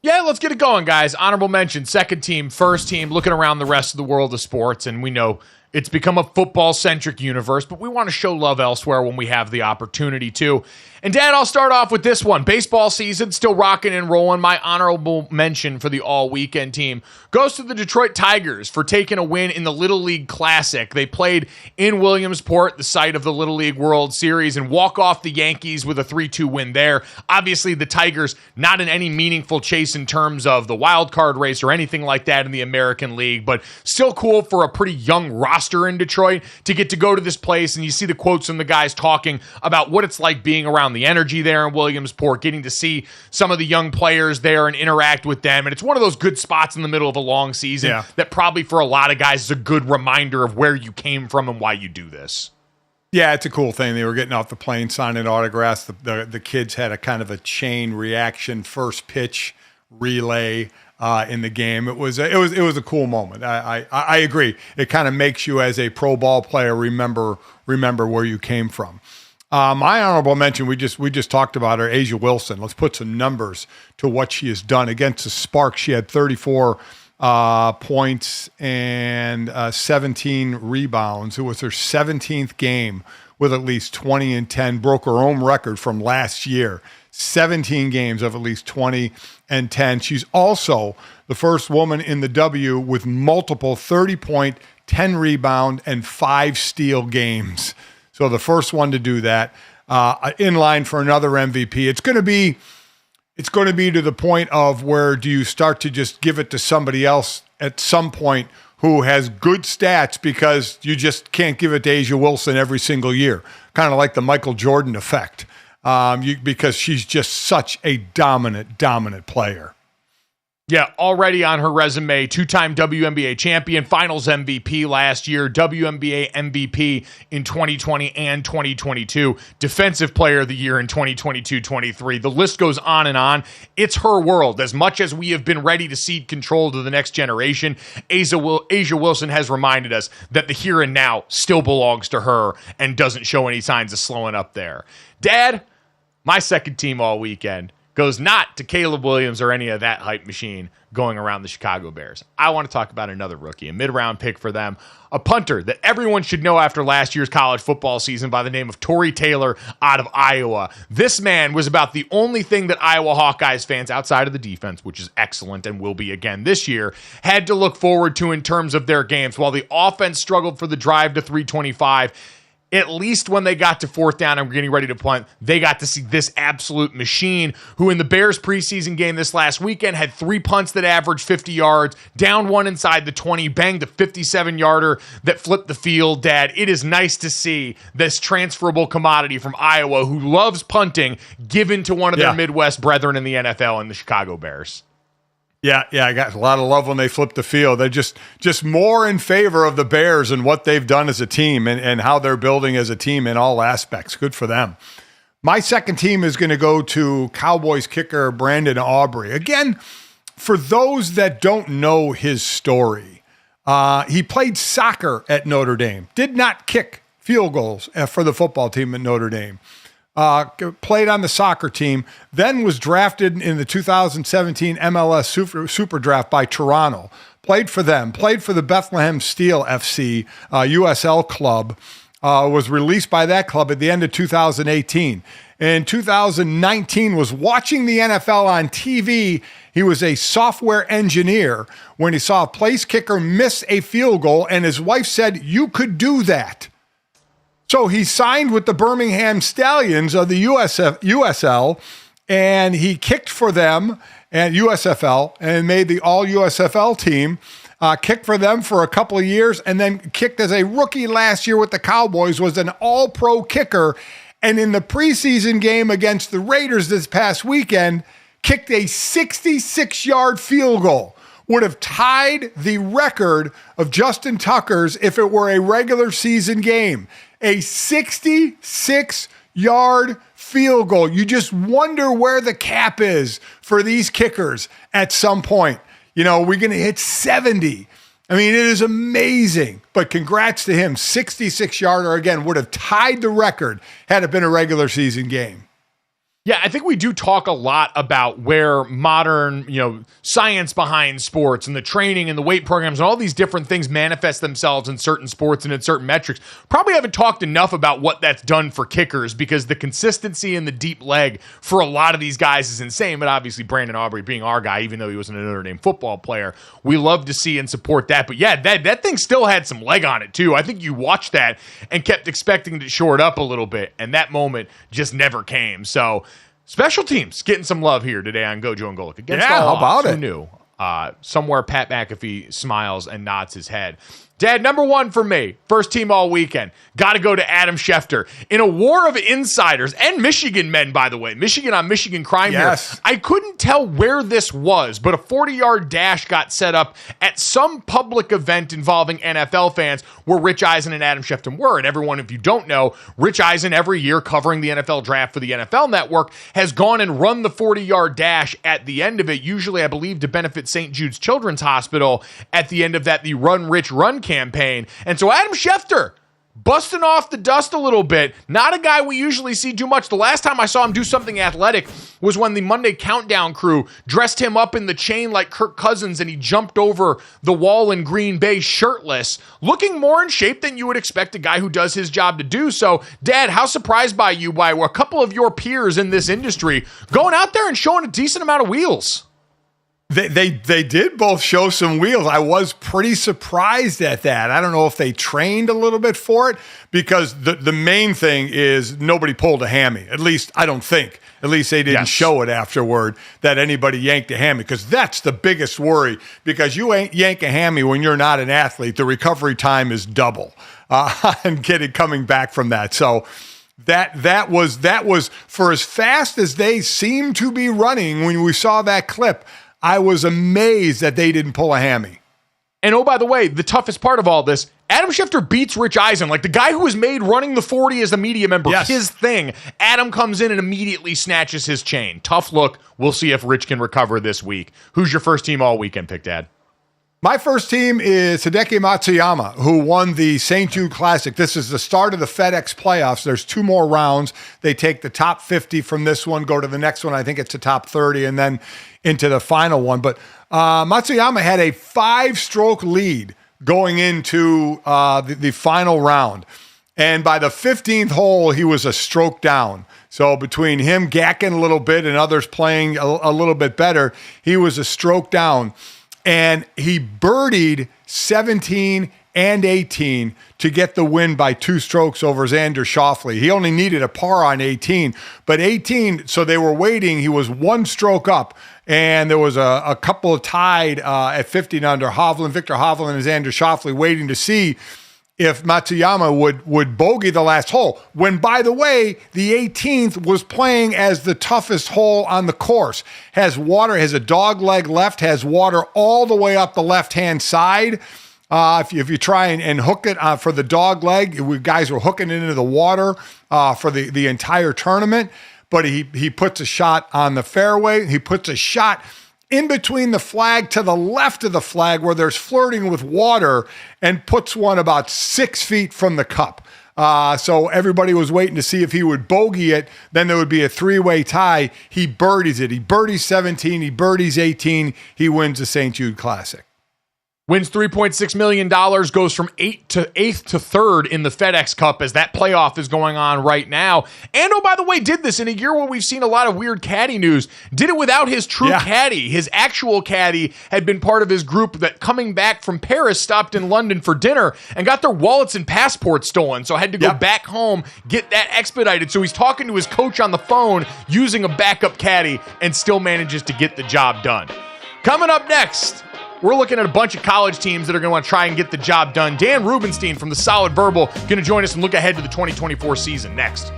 Yeah, let's get it going, guys. Honorable mention, second team, first team, looking around the rest of the world of sports, and we know it's become a football-centric universe, but we want to show love elsewhere when we have the opportunity to. And Dad, I'll start off with this one. Baseball season still rocking and rolling. My honorable mention for the all-weekend team goes to the Detroit Tigers for taking a win in the Little League Classic. They played in Williamsport, the site of the Little League World Series, and walk off the Yankees with a 3-2 win there. Obviously, the Tigers not in any meaningful chase in terms of the wild card race or anything like that in the American League, but still cool for a pretty young roster in Detroit to get to go to this place. And you see the quotes from the guys talking about what it's like being around the energy there in Williamsport, getting to see some of the young players there and interact with them. And it's one of those good spots in the middle of a long season that probably for a lot of guys is a good reminder of where you came from and why you do this. Yeah, it's a cool thing. They were getting off the plane, signing autographs. The kids had a kind of a chain reaction first pitch relay in the game. It was a cool moment. I agree. It kind of makes you as a pro ball player remember where you came from. My honorable mention, we just talked about her, A'ja Wilson. Let's put some numbers to what she has done. Against the Sparks, she had 34 points and 17 rebounds. It was her 17th game with at least 20 and 10, broke her own record from last year. 17 games of at least 20 and 10. She's also the first woman in the W with multiple 30-point, 10 rebound, and 5 steal games. So the first one to do that, in line for another MVP. It's going to be to the point of where do you start to just give it to somebody else at some point who has good stats because you just can't give it to A'ja Wilson every single year. Kind of like the Michael Jordan effect, because she's just such a dominant player. Yeah, already on her resume, two-time WNBA champion, finals MVP last year, WNBA MVP in 2020 and 2022, defensive player of the year in 2022-23. The list goes on and on. It's her world. As much as we have been ready to cede control to the next generation, A'ja Wilson has reminded us that the here and now still belongs to her and doesn't show any signs of slowing up there. Dad, my second team all weekend goes not to Caleb Williams or any of that hype machine going around the Chicago Bears. I want to talk about another rookie, a mid-round pick for them, a punter that everyone should know after last year's college football season by the name of Torrey Taylor out of Iowa. This man was about the only thing that Iowa Hawkeyes fans outside of the defense, which is excellent and will be again this year, had to look forward to in terms of their games. While the offense struggled for the drive to 325, at least when they got to fourth down and were getting ready to punt, they got to see this absolute machine who in the Bears preseason game this last weekend had 3 punts that averaged 50 yards, down one inside the 20, banged a 57-yarder that flipped the field. Dad, it is nice to see this transferable commodity from Iowa who loves punting given to one of their Midwest brethren in the NFL and the Chicago Bears. Yeah, I got a lot of love when they flipped the field. They're just more in favor of the Bears and what they've done as a team and how they're building as a team in all aspects. Good for them. My second team is going to go to Cowboys kicker Brandon Aubrey. Again, for those that don't know his story, he played soccer at Notre Dame, did not kick field goals for the football team at Notre Dame. Played on the soccer team, then was drafted in the 2017 MLS Super Draft by Toronto. Played for them, played for the Bethlehem Steel FC USL club, was released by that club at the end of 2018. In 2019, was watching the NFL on TV. He was a software engineer when he saw a place kicker miss a field goal, and his wife said, "You could do that." So he signed with the Birmingham Stallions of the USL, and he kicked for them and USFL and made the all-USFL team, kicked for them for a couple of years, and then kicked as a rookie last year with the Cowboys, was an all-pro kicker, and in the preseason game against the Raiders this past weekend, kicked a 66-yard field goal. Would have tied the record of Justin Tucker's if it were a regular season game. A 66 50-yard field goal. You just wonder where the cap is for these kickers at some point. You know, we're going to hit 70. I mean, it is amazing. But congrats to him. 66-yarder, again, would have tied the record had it been a regular season game. Yeah, I think we do talk a lot about where modern, science behind sports and the training and the weight programs and all these different things manifest themselves in certain sports and in certain metrics. Probably haven't talked enough about what that's done for kickers, because the consistency and the deep leg for a lot of these guys is insane. But obviously Brandon Aubrey being our guy, even though he wasn't a Notre Dame football player, we love to see and support that. But yeah, that thing still had some leg on it too. I think you watched that and kept expecting to shore it up a little bit, and that moment just never came. So special teams getting some love here today on Gojo and Golic. Against all odds. Who knew? Somewhere Pat McAfee smiles and nods his head. Dad, number one for me, first team all weekend. Got to go to Adam Schefter. In a war of insiders and Michigan men, by the way. Michigan on Michigan crime here. I couldn't tell where this was, but a 40-yard dash got set up at some public event involving NFL fans where Rich Eisen and Adam Schefter were. And everyone, if you don't know, Rich Eisen every year covering the NFL draft for the NFL Network has gone and run the 40-yard dash at the end of it, usually I believe to benefit St. Jude's Children's Hospital at the end of that, the Run Rich Run campaign. And so Adam Schefter busting off the dust a little bit. Not a guy we usually see do much. The last time I saw him do something athletic was when the Monday Countdown crew dressed him up in the chain like Kirk Cousins and he jumped over the wall in Green Bay shirtless, looking more in shape than you would expect a guy who does his job to do. So, Dad, how surprised by you by a couple of your peers in this industry going out there and showing a decent amount of wheels? They did both show some wheels. I was pretty surprised at that. I don't know if they trained a little bit for it, because the main thing is nobody pulled a hammy. At least I don't think. At least they didn't show it afterward that anybody yanked a hammy, because that's the biggest worry. Because you ain't yank a hammy when you're not an athlete, the recovery time is double and coming back from that. So that was for as fast as they seemed to be running when we saw that clip. I was amazed that they didn't pull a hammy. And oh, by the way, the toughest part of all this, Adam Schefter beats Rich Eisen. Like the guy who was made running the 40 as a media member, his thing. Adam comes in and immediately snatches his chain. Tough look. We'll see if Rich can recover this week. Who's your first team all weekend pick, Dad? My first team is Hideki Matsuyama, who won the St. Jude Classic. This is the start of the FedEx playoffs. There's 2 more rounds. They take the top 50 from this one, go to the next one. I think it's the top 30, and then into the final one. But Matsuyama had a 5-stroke lead going into the final round. And by the 15th hole, he was a stroke down. So between him gacking a little bit and others playing a little bit better, he was a stroke down. And he birdied 17 and 18 to get the win by 2 strokes over Xander Schauffele. He only needed a par on 18, but 18, so they were waiting. He was 1 stroke up, and there was a couple of tied at 15 under, Victor Hovland and Xander Schauffele, waiting to see if Matsuyama would bogey the last hole, when, by the way, the 18th was playing as the toughest hole on the course. Has water, has a dog leg left, has water all the way up the left-hand side. If you try and hook it for the dog leg, guys were hooking it into the water for the entire tournament. But he puts a shot on the fairway. He puts a shot in between the flag to the left of the flag where there's flirting with water, and puts one about 6 feet from the cup. So everybody was waiting to see if he would bogey it. Then there would be a 3-way tie. He birdies it. He birdies 17. He birdies 18. He wins the St. Jude Classic. Wins $3.6 million, goes from 8th to 3rd in the FedEx Cup as that playoff is going on right now. And, oh, by the way, did this in a year where we've seen a lot of weird caddy news. Did it without his true caddy. His actual caddy had been part of his group that, coming back from Paris, stopped in London for dinner and got their wallets and passports stolen. So had to go back home, get that expedited. So he's talking to his coach on the phone using a backup caddy and still manages to get the job done. Coming up next, we're looking at a bunch of college teams that are going to want to try and get the job done. Dan Rubenstein from the Solid Verbal going to join us and look ahead to the 2024 season next.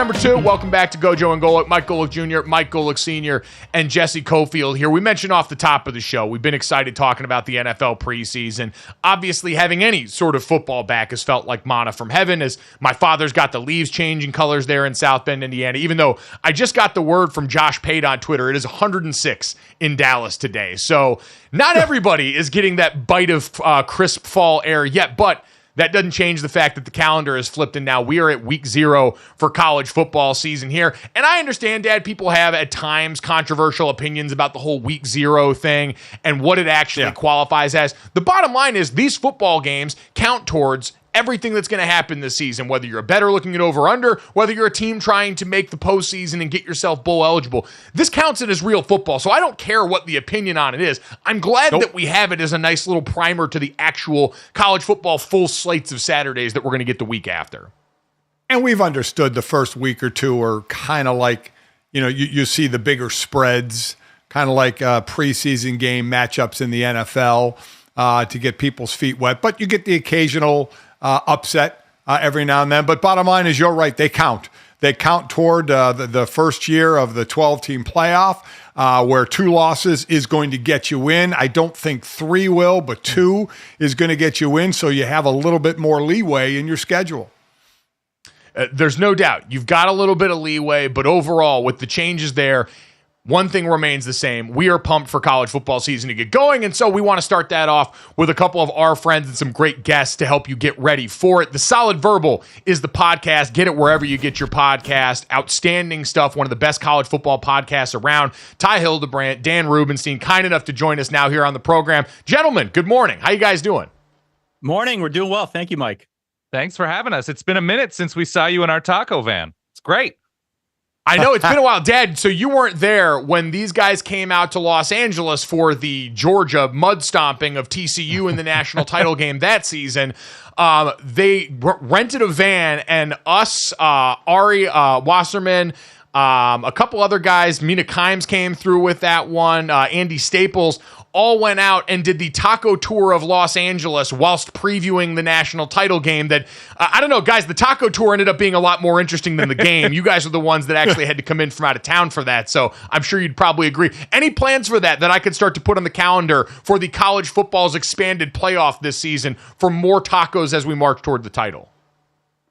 number 2, welcome back to Gojo and Golic. Mike Golic Jr., Mike Golic Sr., and Jesse Cofield here. We mentioned off the top of the show, we've been excited talking about the NFL preseason. Obviously, having any sort of football back has felt like manna from heaven, as my father's got the leaves changing colors there in South Bend, Indiana, even though I just got the word from Josh Pate on Twitter. It is 106 in Dallas today. So not everybody is getting that bite of crisp fall air yet, but that doesn't change the fact that the calendar is flipped, and now we are at week 0 for college football season here. And I understand, Dad, people have at times controversial opinions about the whole week 0 thing and what it actually qualifies as. The bottom line is these football games count towards everything that's going to happen this season, whether you're a bettor looking at over-under, whether you're a team trying to make the postseason and get yourself bowl eligible. This counts it as real football, so I don't care what the opinion on it is. I'm glad that we have it as a nice little primer to the actual college football full slates of Saturdays that we're going to get the week after. And we've understood the first week or two are kind of like, you see the bigger spreads, kind of like preseason game matchups in the NFL to get people's feet wet. But you get the occasional upset every now and then. But bottom line is, you're right. They count. They count toward the first year of the 12-team playoff, where 2 losses is going to get you in. I don't think 3 will, but 2 is going to get you in. So you have a little bit more leeway in your schedule. There's no doubt. You've got a little bit of leeway, but overall, with the changes there, one thing remains the same. We are pumped for college football season to get going, and so we want to start that off with a couple of our friends and some great guests to help you get ready for it. The Solid Verbal is the podcast. Get it wherever you get your podcast. Outstanding stuff. One of the best college football podcasts around. Ty Hildebrandt, Dan Rubenstein, kind enough to join us now here on the program. Gentlemen, good morning. How you guys doing? Morning. We're doing well. Thank you, Mike. Thanks for having us. It's been a minute since we saw you in our taco van. It's great. I know it's been a while. Dad, so you weren't there when these guys came out to Los Angeles for the Georgia mud stomping of TCU in the national title game that season. They rented a van, and us, Ari Wasserman, a couple other guys, Mina Kimes came through with that one, Andy Staples, all went out and did the taco tour of Los Angeles whilst previewing the national title game. That I don't know, guys, the taco tour ended up being a lot more interesting than the game. You guys are the ones that actually had to come in from out of town for that, so I'm sure you'd probably agree. Any plans for that I could start to put on the calendar for the college football's expanded playoff this season for more tacos as we march toward the title?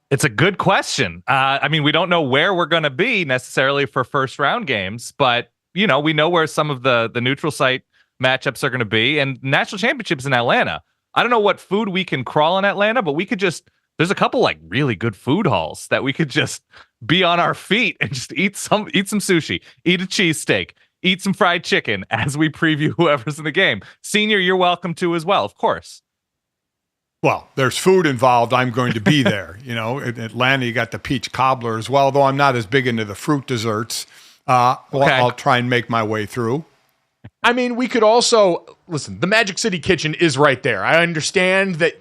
It's a good question. I mean, we don't know where we're going to be necessarily for first round games, but we know where some of the neutral site matchups are going to be, and national championships in Atlanta. I don't know what food we can crawl in Atlanta, but we could there's a couple like really good food halls that we could just be on our feet and just eat some sushi, eat a cheesesteak, eat some fried chicken as we preview whoever's in the game. Senior, you're welcome to as well, of course. Well, there's food involved. I'm going to be there. In Atlanta, you got the peach cobbler as well, though I'm not as big into the fruit desserts. I'll try and make my way through. I mean, we could also, listen, the Magic City Kitchen is right there. I understand that,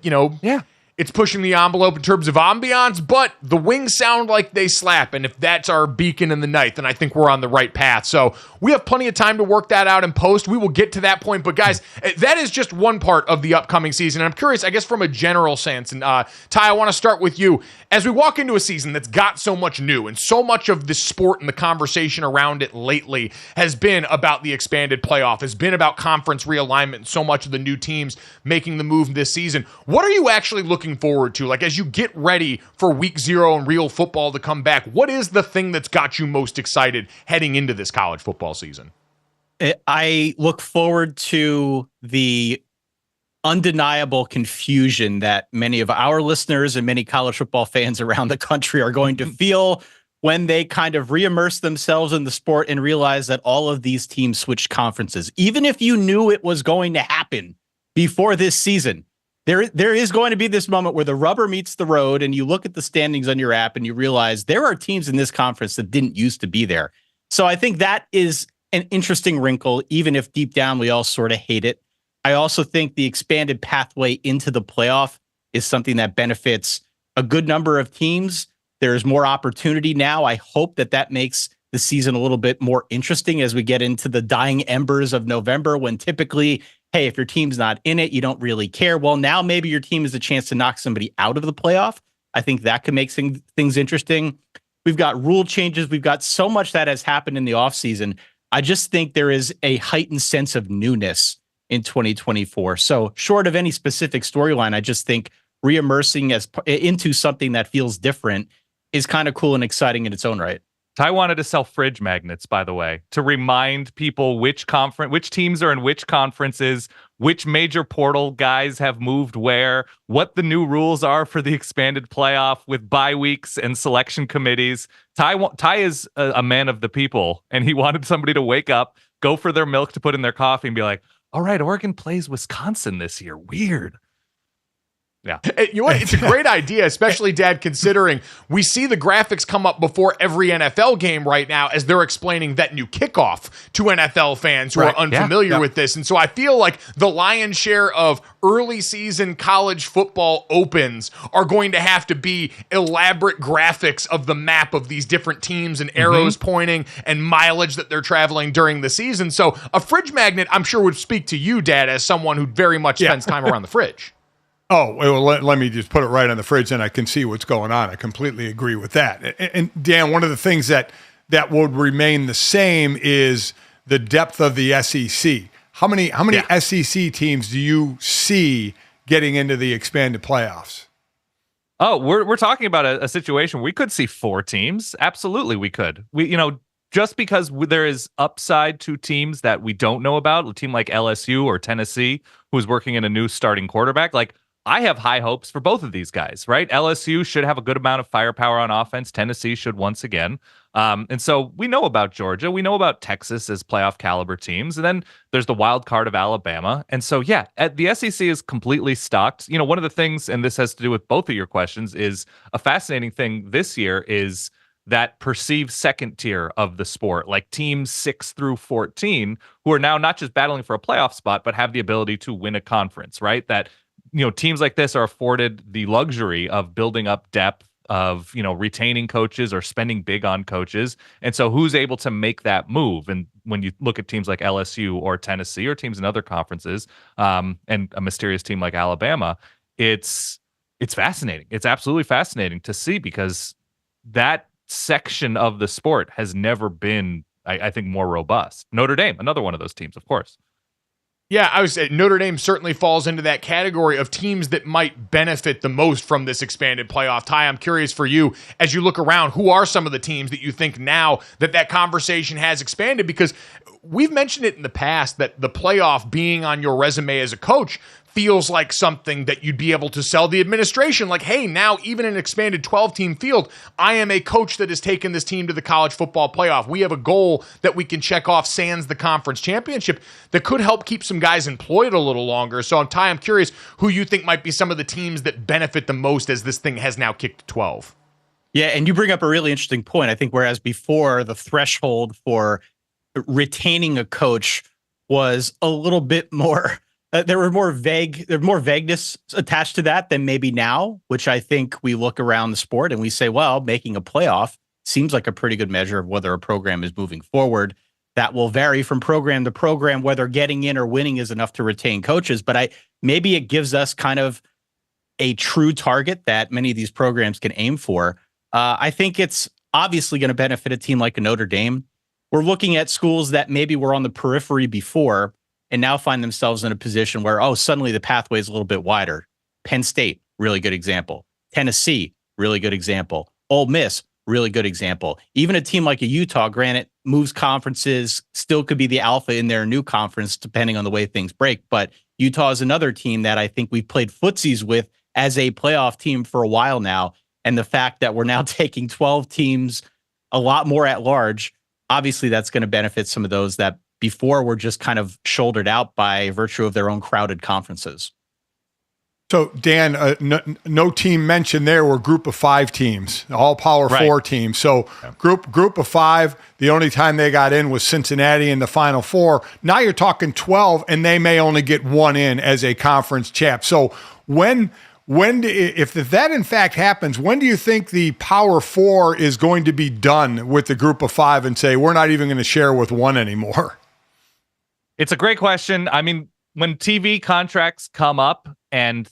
it's pushing the envelope in terms of ambiance, but the wings sound like they slap. And if that's our beacon in the night, then I think we're on the right path. So we have plenty of time to work that out in post. We will get to that point. But guys, that is just one part of the upcoming season. And I'm curious, I guess from a general sense, and Ty, I want to start with you. As we walk into a season that's got so much new and so much of the sport and the conversation around it lately has been about the expanded playoff, has been about conference realignment, and so much of the new teams making the move this season. What are you actually looking forward to? Like, as you get ready for week 0 and real football to come back, what is the thing that's got you most excited heading into this college football season? I look forward to the undeniable confusion that many of our listeners and many college football fans around the country are going to feel when they kind of reimmerse themselves in the sport and realize that all of these teams switched conferences. Even if you knew it was going to happen before this season, there is going to be this moment where the rubber meets the road and you look at the standings on your app and you realize there are teams in this conference that didn't used to be there. So I think that is an interesting wrinkle, even if deep down we all sort of hate it. I also think the expanded pathway into the playoff is something that benefits a good number of teams. There's more opportunity now. I hope that makes the season a little bit more interesting as we get into the dying embers of November, when typically, hey, if your team's not in it, you don't really care. Well, now maybe your team has a chance to knock somebody out of the playoff. I think that could make things interesting. We've got rule changes. We've got so much that has happened in the offseason. I just think there is a heightened sense of newness in 2024. So short of any specific storyline, I just think re-immersing into something that feels different is kind of cool and exciting in its own right. Ty wanted to sell fridge magnets, by the way, to remind people which teams are in which conferences, which major portal guys have moved where, what the new rules are for the expanded playoff with bye weeks and selection committees. Ty is a man of the people, and he wanted somebody to wake up, go for their milk to put in their coffee, and be like, all right, Oregon plays Wisconsin this year. Weird. Yeah. You know what? It's a great idea, especially, Dad, considering we see the graphics come up before every NFL game right now as they're explaining that new kickoff to NFL fans who are unfamiliar with this. And so I feel like the lion's share of early season college football opens are going to have to be elaborate graphics of the map of these different teams and arrows pointing and mileage that they're traveling during the season. So a fridge magnet, I'm sure, would speak to you, Dad, as someone who very much spends time around the fridge. Oh, well, let me just put it right on the fridge and I can see what's going on. I completely agree with that. And Dan, one of the things that would remain the same is the depth of the SEC. How many SEC teams do you see getting into the expanded playoffs? Oh, we're talking about a situation. We could see 4 teams. Absolutely, we could. Just because there is upside to teams that we don't know about, a team like LSU or Tennessee, who's working in a new starting quarterback, like, I have high hopes for both of these guys, right? LSU should have a good amount of firepower on offense. Tennessee should once again. And so we know about Georgia. We know about Texas as playoff caliber teams. And then there's the wild card of Alabama. And so, the SEC is completely stocked. One of the things, and this has to do with both of your questions, is a fascinating thing this year is that perceived second tier of the sport, like teams 6 through 14, who are now not just battling for a playoff spot, but have the ability to win a conference, right? That teams like this are afforded the luxury of building up depth, of, retaining coaches or spending big on coaches. And so who's able to make that move? And when you look at teams like LSU or Tennessee or teams in other conferences, and a mysterious team like Alabama, it's fascinating. It's absolutely fascinating to see, because that section of the sport has never been, I think, more robust. Notre Dame, another one of those teams, of course. Yeah, I would say Notre Dame certainly falls into that category of teams that might benefit the most from this expanded playoff. Ty, I'm curious for you, as you look around, who are some of the teams that you think now that conversation has expanded? Because we've mentioned it in the past that the playoff being on your resume as a coach feels like something that you'd be able to sell the administration. Like, hey, now even in an expanded 12-team field, I am a coach that has taken this team to the college football playoff. We have a goal that we can check off sans the conference championship that could help keep some guys employed a little longer. So, Ty, I'm curious who you think might be some of the teams that benefit the most as this thing has now kicked to 12. Yeah, and you bring up a really interesting point. I think whereas before the threshold for retaining a coach was a little bit more... there were more vagueness attached to that than maybe now, which I think we look around the sport and we say, well, making a playoff seems like a pretty good measure of whether a program is moving forward. That will vary from program to program, whether getting in or winning is enough to retain coaches. But maybe it gives us kind of a true target that many of these programs can aim for. I think it's obviously going to benefit a team like a Notre Dame. We're looking at schools that maybe were on the periphery before and now find themselves in a position where, suddenly the pathway is a little bit wider. Penn State, really good example. Tennessee, really good example. Ole Miss, really good example. Even a team like a Utah, granted, moves conferences, still could be the alpha in their new conference, depending on the way things break. But Utah is another team that I think we've played footsies with as a playoff team for a while now. And the fact that we're now taking 12 teams, a lot more at large, obviously that's going to benefit some of those that before were just kind of shouldered out by virtue of their own crowded conferences. So, Dan, no team mentioned there were group of 5 teams, all Power 4 teams. So group of 5, the only time they got in was Cincinnati in the Final Four. Now you're talking 12, and they may only get one in as a conference champ. So if that in fact happens, when do you think the Power 4 is going to be done with the group of 5 and say, we're not even going to share with one anymore? It's a great question. I mean, when TV contracts come up and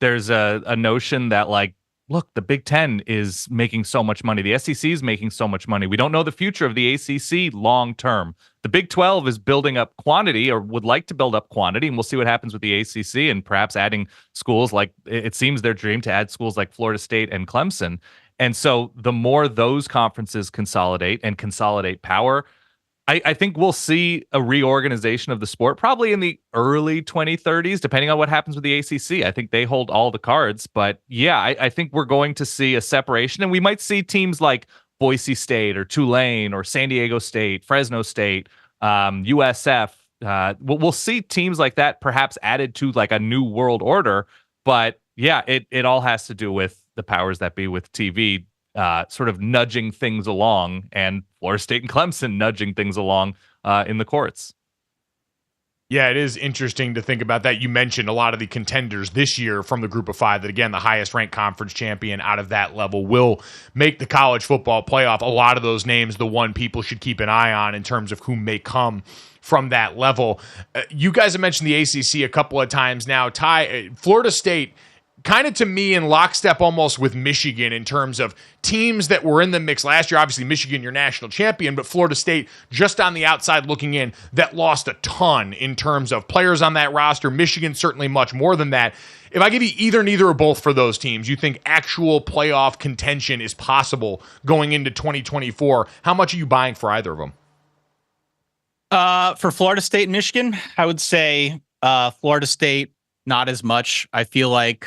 there's a notion that, like, look, the Big Ten is making so much money. The SEC is making so much money. We don't know the future of the ACC long term. The Big 12 is building up quantity, or would like to build up quantity, and we'll see what happens with the ACC and perhaps adding schools like, it seems their dream to add schools like Florida State and Clemson. And so the more those conferences consolidate and consolidate power, I think we'll see a reorganization of the sport probably in the early 2030s, depending on what happens with the ACC. I think they hold all the cards. But yeah, I think we're going to see a separation, and we might see teams like Boise State or Tulane or San Diego State, Fresno State, USF. We'll see teams like that perhaps added to like a new world order. But yeah, it all has to do with the powers that be with TV. Sort of nudging things along, and Florida State and Clemson nudging things along in the courts. Yeah, it is interesting to think about that. You mentioned a lot of the contenders this year from the group of five that, again, the highest ranked conference champion out of that level will make the college football playoff. A lot of those names, the one people should keep an eye on in terms of who may come from that level. You guys have mentioned the ACC a couple of times now. Ty, Florida State, kind of to me in lockstep almost with Michigan in terms of teams that were in the mix last year. Obviously, Michigan, your national champion, but Florida State, just on the outside looking in, that lost a ton in terms of players on that roster. Michigan, certainly much more than that. If I give you either, neither, or both for those teams, you think actual playoff contention is possible going into 2024, how much are you buying for either of them? For Florida State and Michigan, I would say Florida State, not as much. I feel like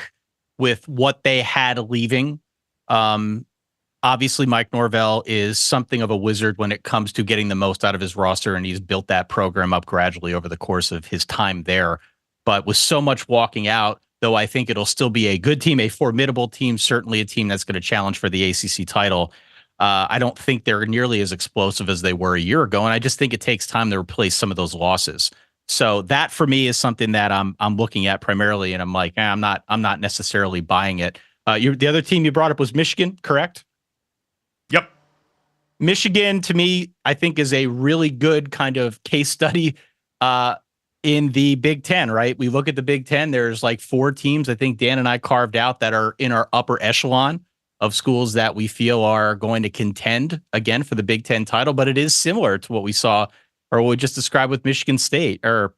with what they had leaving. Obviously, Mike Norvell is something of a wizard when it comes to getting the most out of his roster, and he's built that program up gradually over the course of his time there. But with so much walking out, though I think it'll still be a good team, a formidable team, certainly a team that's going to challenge for the ACC title. I don't think they're nearly as explosive as they were a year ago, and I just think it takes time to replace some of those losses. So that for me is something that I'm looking at primarily, and I'm like, I'm not necessarily buying it. The other team you brought up was Michigan, correct? Yep. Michigan, to me, I think is a really good kind of case study in the Big Ten, right? We look at the Big Ten, there's like 4 teams I think Dan and I carved out that are in our upper echelon of schools that we feel are going to contend again for the Big Ten title, but it is similar to what we saw or what we just described with Michigan State, or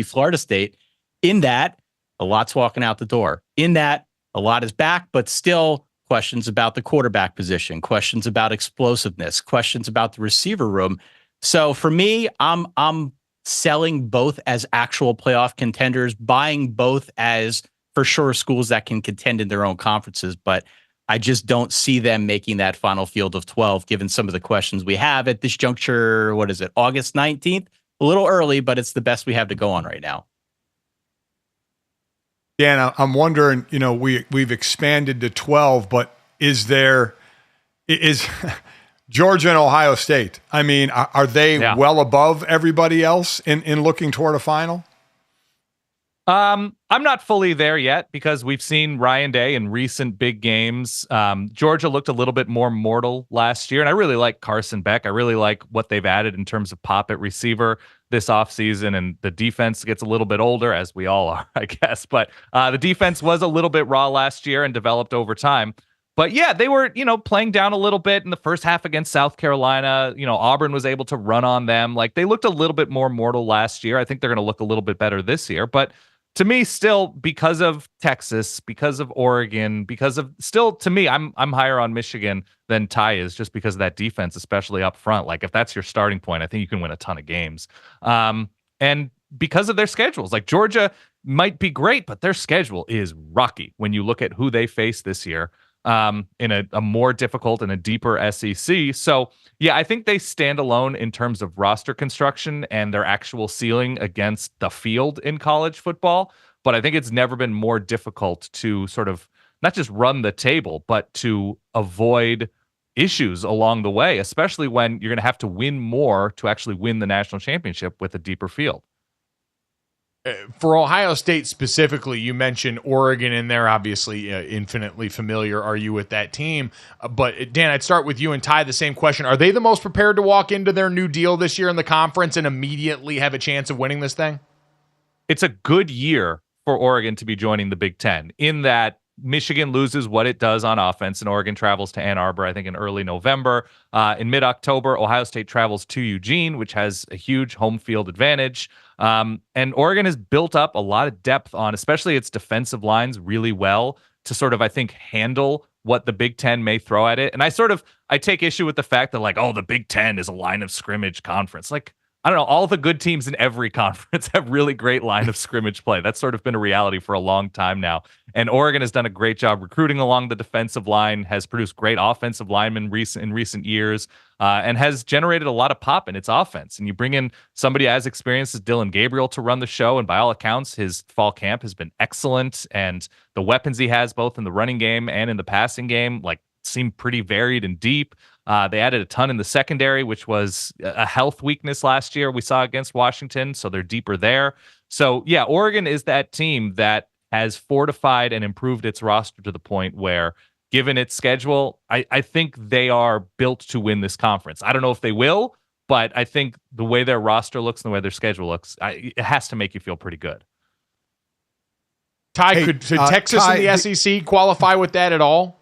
Florida State, in that a lot's walking out the door. In that a lot is back, but still questions about the quarterback position, questions about explosiveness, questions about the receiver room. So for me, I'm selling both as actual playoff contenders, buying both as for sure schools that can contend in their own conferences, but I just don't see them making that final field of 12, given some of the questions we have at this juncture. What is it, August 19th? A little early, but it's the best we have to go on right now. Dan, I'm wondering, we've expanded to 12, but is Georgia and Ohio State, I mean, are they well above everybody else in looking toward a final? I'm not fully there yet because we've seen Ryan Day in recent big games. Georgia looked a little bit more mortal last year, and I really like Carson Beck. I really like what they've added in terms of pop at receiver this offseason, and the defense gets a little bit older, as we all are, I guess. But the defense was a little bit raw last year and developed over time. But yeah, they were, playing down a little bit in the first half against South Carolina. Auburn was able to run on them. Like, they looked a little bit more mortal last year. I think they're going to look a little bit better this year. But to me, still, because of Texas, because of Oregon, to me, I'm higher on Michigan than Ty is, just because of that defense, especially up front. Like, if that's your starting point, I think you can win a ton of games. And because of their schedules, like Georgia might be great, but their schedule is rocky when you look at who they face this year. In a more difficult and a deeper SEC. So, yeah, I think they stand alone in terms of roster construction and their actual ceiling against the field in college football. But I think it's never been more difficult to sort of not just run the table, but to avoid issues along the way, especially when you're going to have to win more to actually win the national championship with a deeper field. For Ohio State specifically, you mentioned Oregon in there. Obviously, infinitely familiar are you with that team? But Dan, I'd start with you and Ty the same question. Are they the most prepared to walk into their new deal this year in the conference and immediately have a chance of winning this thing? It's a good year for Oregon to be joining the Big Ten, in that Michigan loses what it does on offense, and Oregon travels to Ann Arbor, I think, in early November. In mid-October, Ohio State travels to Eugene, which has a huge home field advantage. And Oregon has built up a lot of depth on, especially its defensive lines, really well to sort of, I think, handle what the Big Ten may throw at it. And I take issue with the fact that, like, oh, the Big Ten is a line of scrimmage conference. Like, I don't know, all the good teams in every conference have really great line of scrimmage play. That's sort of been a reality for a long time now. And Oregon has done a great job recruiting along the defensive line, has produced great offensive linemen in recent years, and has generated a lot of pop in its offense. And you bring in somebody as experienced as Dylan Gabriel to run the show, and by all accounts, his fall camp has been excellent. And the weapons he has, both in the running game and in the passing game, like, seem pretty varied and deep. They added a ton in the secondary, which was a health weakness last year we saw against Washington, so they're deeper there. So, yeah, Oregon is that team that has fortified and improved its roster to the point where, given its schedule, I think they are built to win this conference. I don't know if they will, but I think the way their roster looks and the way their schedule looks, it has to make you feel pretty good. Ty, could Texas and the SEC qualify with that at all?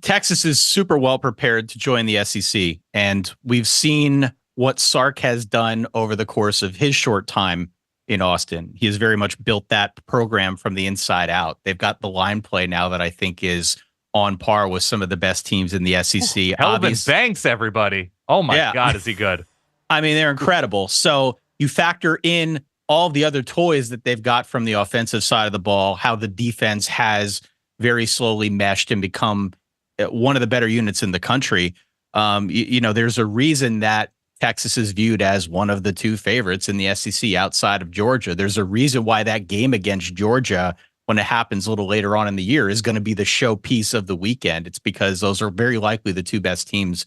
Texas is super well prepared to join the SEC, and we've seen what Sark has done over the course of his short time in Austin. He has very much built that program from the inside out. They've got the line play now that I think is on par with some of the best teams in the SEC. Elvin Banks, everybody. Oh my God, is he good? I mean, they're incredible. So you factor in all the other toys that they've got from the offensive side of the ball, how the defense has very slowly meshed and become one of the better units in the country. There's a reason that Texas is viewed as one of the two favorites in the SEC outside of Georgia. There's a reason why that game against Georgia, when it happens a little later on in the year, is going to be the showpiece of the weekend. It's because those are very likely the two best teams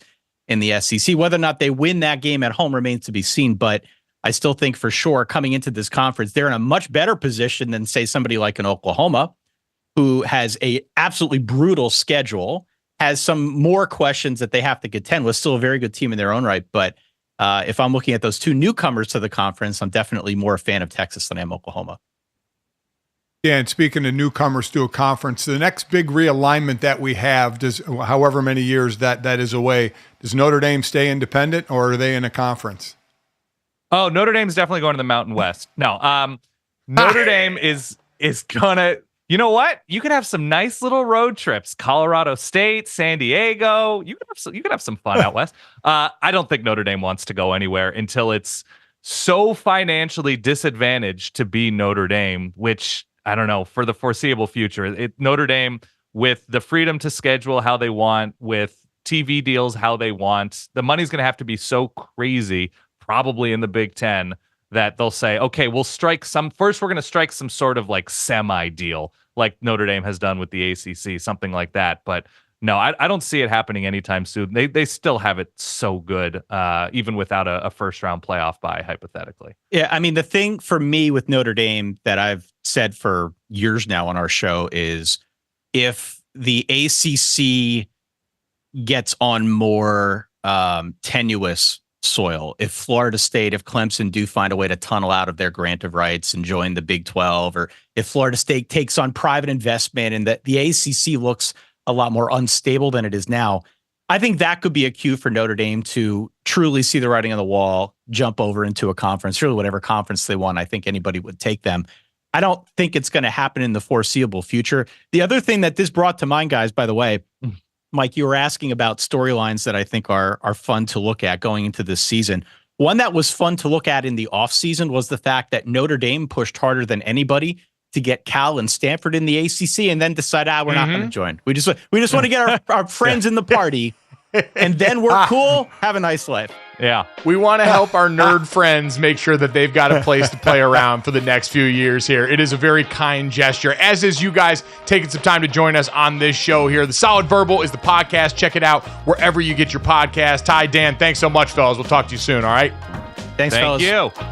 in the SEC. Whether or not they win that game at home remains to be seen, but I still think for sure coming into this conference, they're in a much better position than, say, somebody like an Oklahoma, who has a absolutely brutal schedule, has some more questions that they have to contend with, still a very good team in their own right. But if I'm looking at those two newcomers to the conference, I'm definitely more a fan of Texas than I am Oklahoma. Yeah, and speaking of newcomers to a conference, the next big realignment that we have, does however many years that is away, does Notre Dame stay independent or are they in a conference? Oh, Notre Dame's definitely going to the Mountain West. No, Notre Dame is gonna. You know what? You could have some nice little road trips. Colorado State, San Diego. You could have some fun out west. I don't think Notre Dame wants to go anywhere until it's so financially disadvantaged to be Notre Dame, which I don't know, for the foreseeable future. Notre Dame, with the freedom to schedule how they want, with TV deals how they want, the money's going to have to be so crazy, probably in the Big Ten, that they'll say, okay, we're going to strike some sort of like semi-deal like Notre Dame has done with the ACC, something like that. But no, I don't see it happening anytime soon. They still have it so good, even without a first-round playoff bye, hypothetically. Yeah, I mean, the thing for me with Notre Dame that I've said for years now on our show is if the ACC gets on more tenuous soil, if Florida State, if Clemson do find a way to tunnel out of their grant of rights and join the Big 12, or if Florida State takes on private investment and that the ACC looks a lot more unstable than it is now, I think that could be a cue for Notre Dame to truly see the writing on the wall, jump over into a conference, really whatever conference they want. I think anybody would take them. I don't think it's going to happen in the foreseeable future. The other thing that this brought to mind, guys, by the way, Mike, you were asking about storylines that I think are fun to look at going into this season. One that was fun to look at in the offseason was the fact that Notre Dame pushed harder than anybody to get Cal and Stanford in the ACC and then decide, we're not going to join. We just want to get our friends in the party and then we're cool. Have a nice life. Yeah. We want to help our nerd friends make sure that they've got a place to play around for the next few years here. It is a very kind gesture, as is you guys taking some time to join us on this show here. The Solid Verbal is the podcast. Check it out wherever you get your podcast. Ty, Dan, thanks so much, fellas. We'll talk to you soon, all right? Thanks, fellas. Thank you.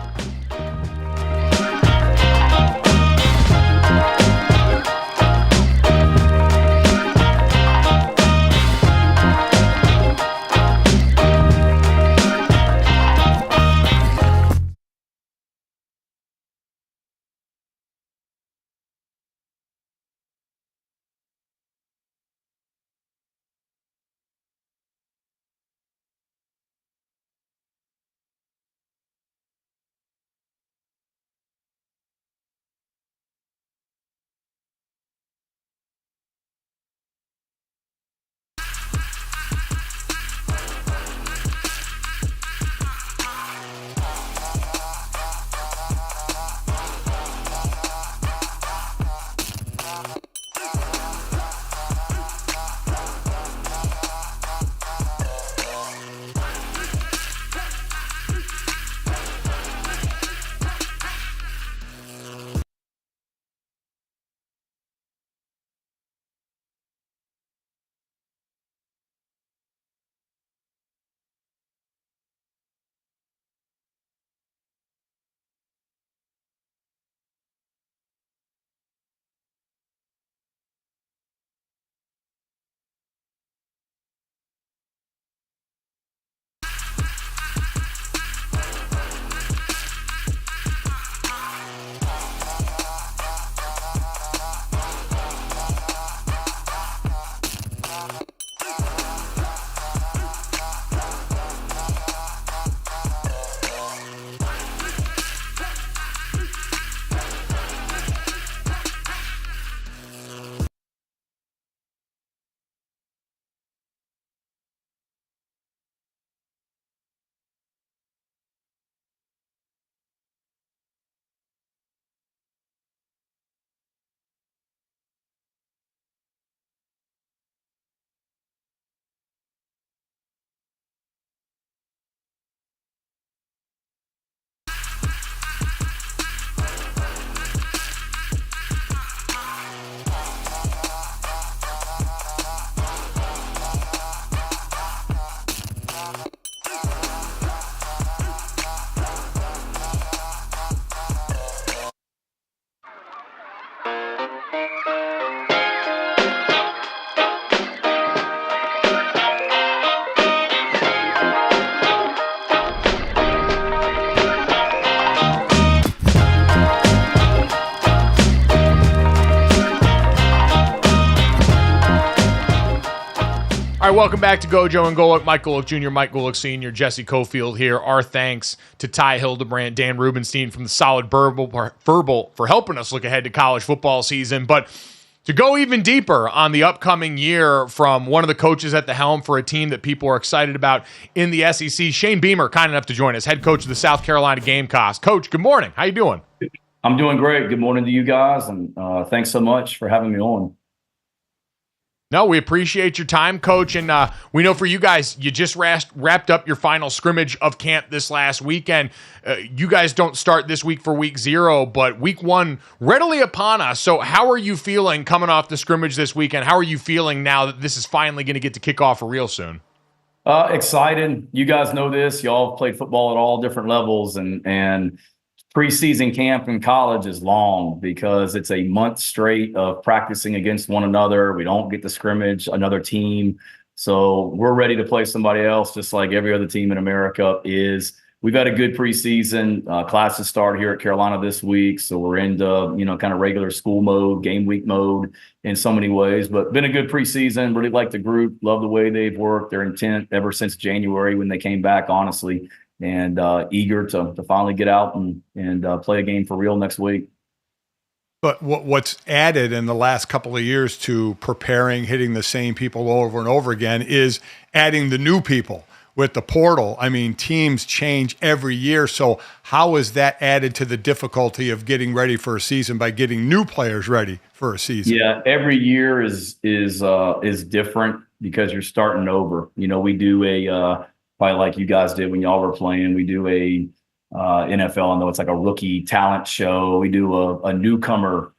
All right, welcome back to Gojo and Golic. Mike Golic Jr., Mike Golic Sr., Jesse Cofield here. Our thanks to Ty Hildebrandt, Dan Rubenstein from the Solid Verbal for helping us look ahead to college football season. But to go even deeper on the upcoming year from one of the coaches at the helm for a team that people are excited about in the SEC, Shane Beamer, kind enough to join us, head coach of the South Carolina Gamecocks. Coach, good morning. How you doing? I'm doing great. Good morning to you guys, and thanks so much for having me on. No, we appreciate your time, Coach, and we know for you guys, you just wrapped up your final scrimmage of camp this last weekend. You guys don't start this week for week 0, but week 1 readily upon us. So how are you feeling coming off the scrimmage this weekend? How are you feeling now that this is finally going to get to kick off for real soon? Excited. You guys know this. Y'all have played football at all different levels, and preseason camp in college is long because it's a month straight of practicing against one another. We don't get to scrimmage another team. So we're ready to play somebody else, just like every other team in America is. We've had a good preseason. Classes start here at Carolina this week. So we're into, kind of regular school mode, game week mode in so many ways. But been a good preseason. Really like the group. Love the way they've worked. Their intent ever since January when they came back, honestly. And eager to finally get out and play a game for real next week. But what's added in the last couple of years to preparing, hitting the same people over and over again is adding the new people with the portal. I mean, teams change every year. So how is that added to the difficulty of getting ready for a season by getting new players ready for a season? Yeah, every year is different because you're starting over. We do a probably like you guys did when y'all were playing. We do a NFL, I know it's like a rookie talent show. We do a newcomer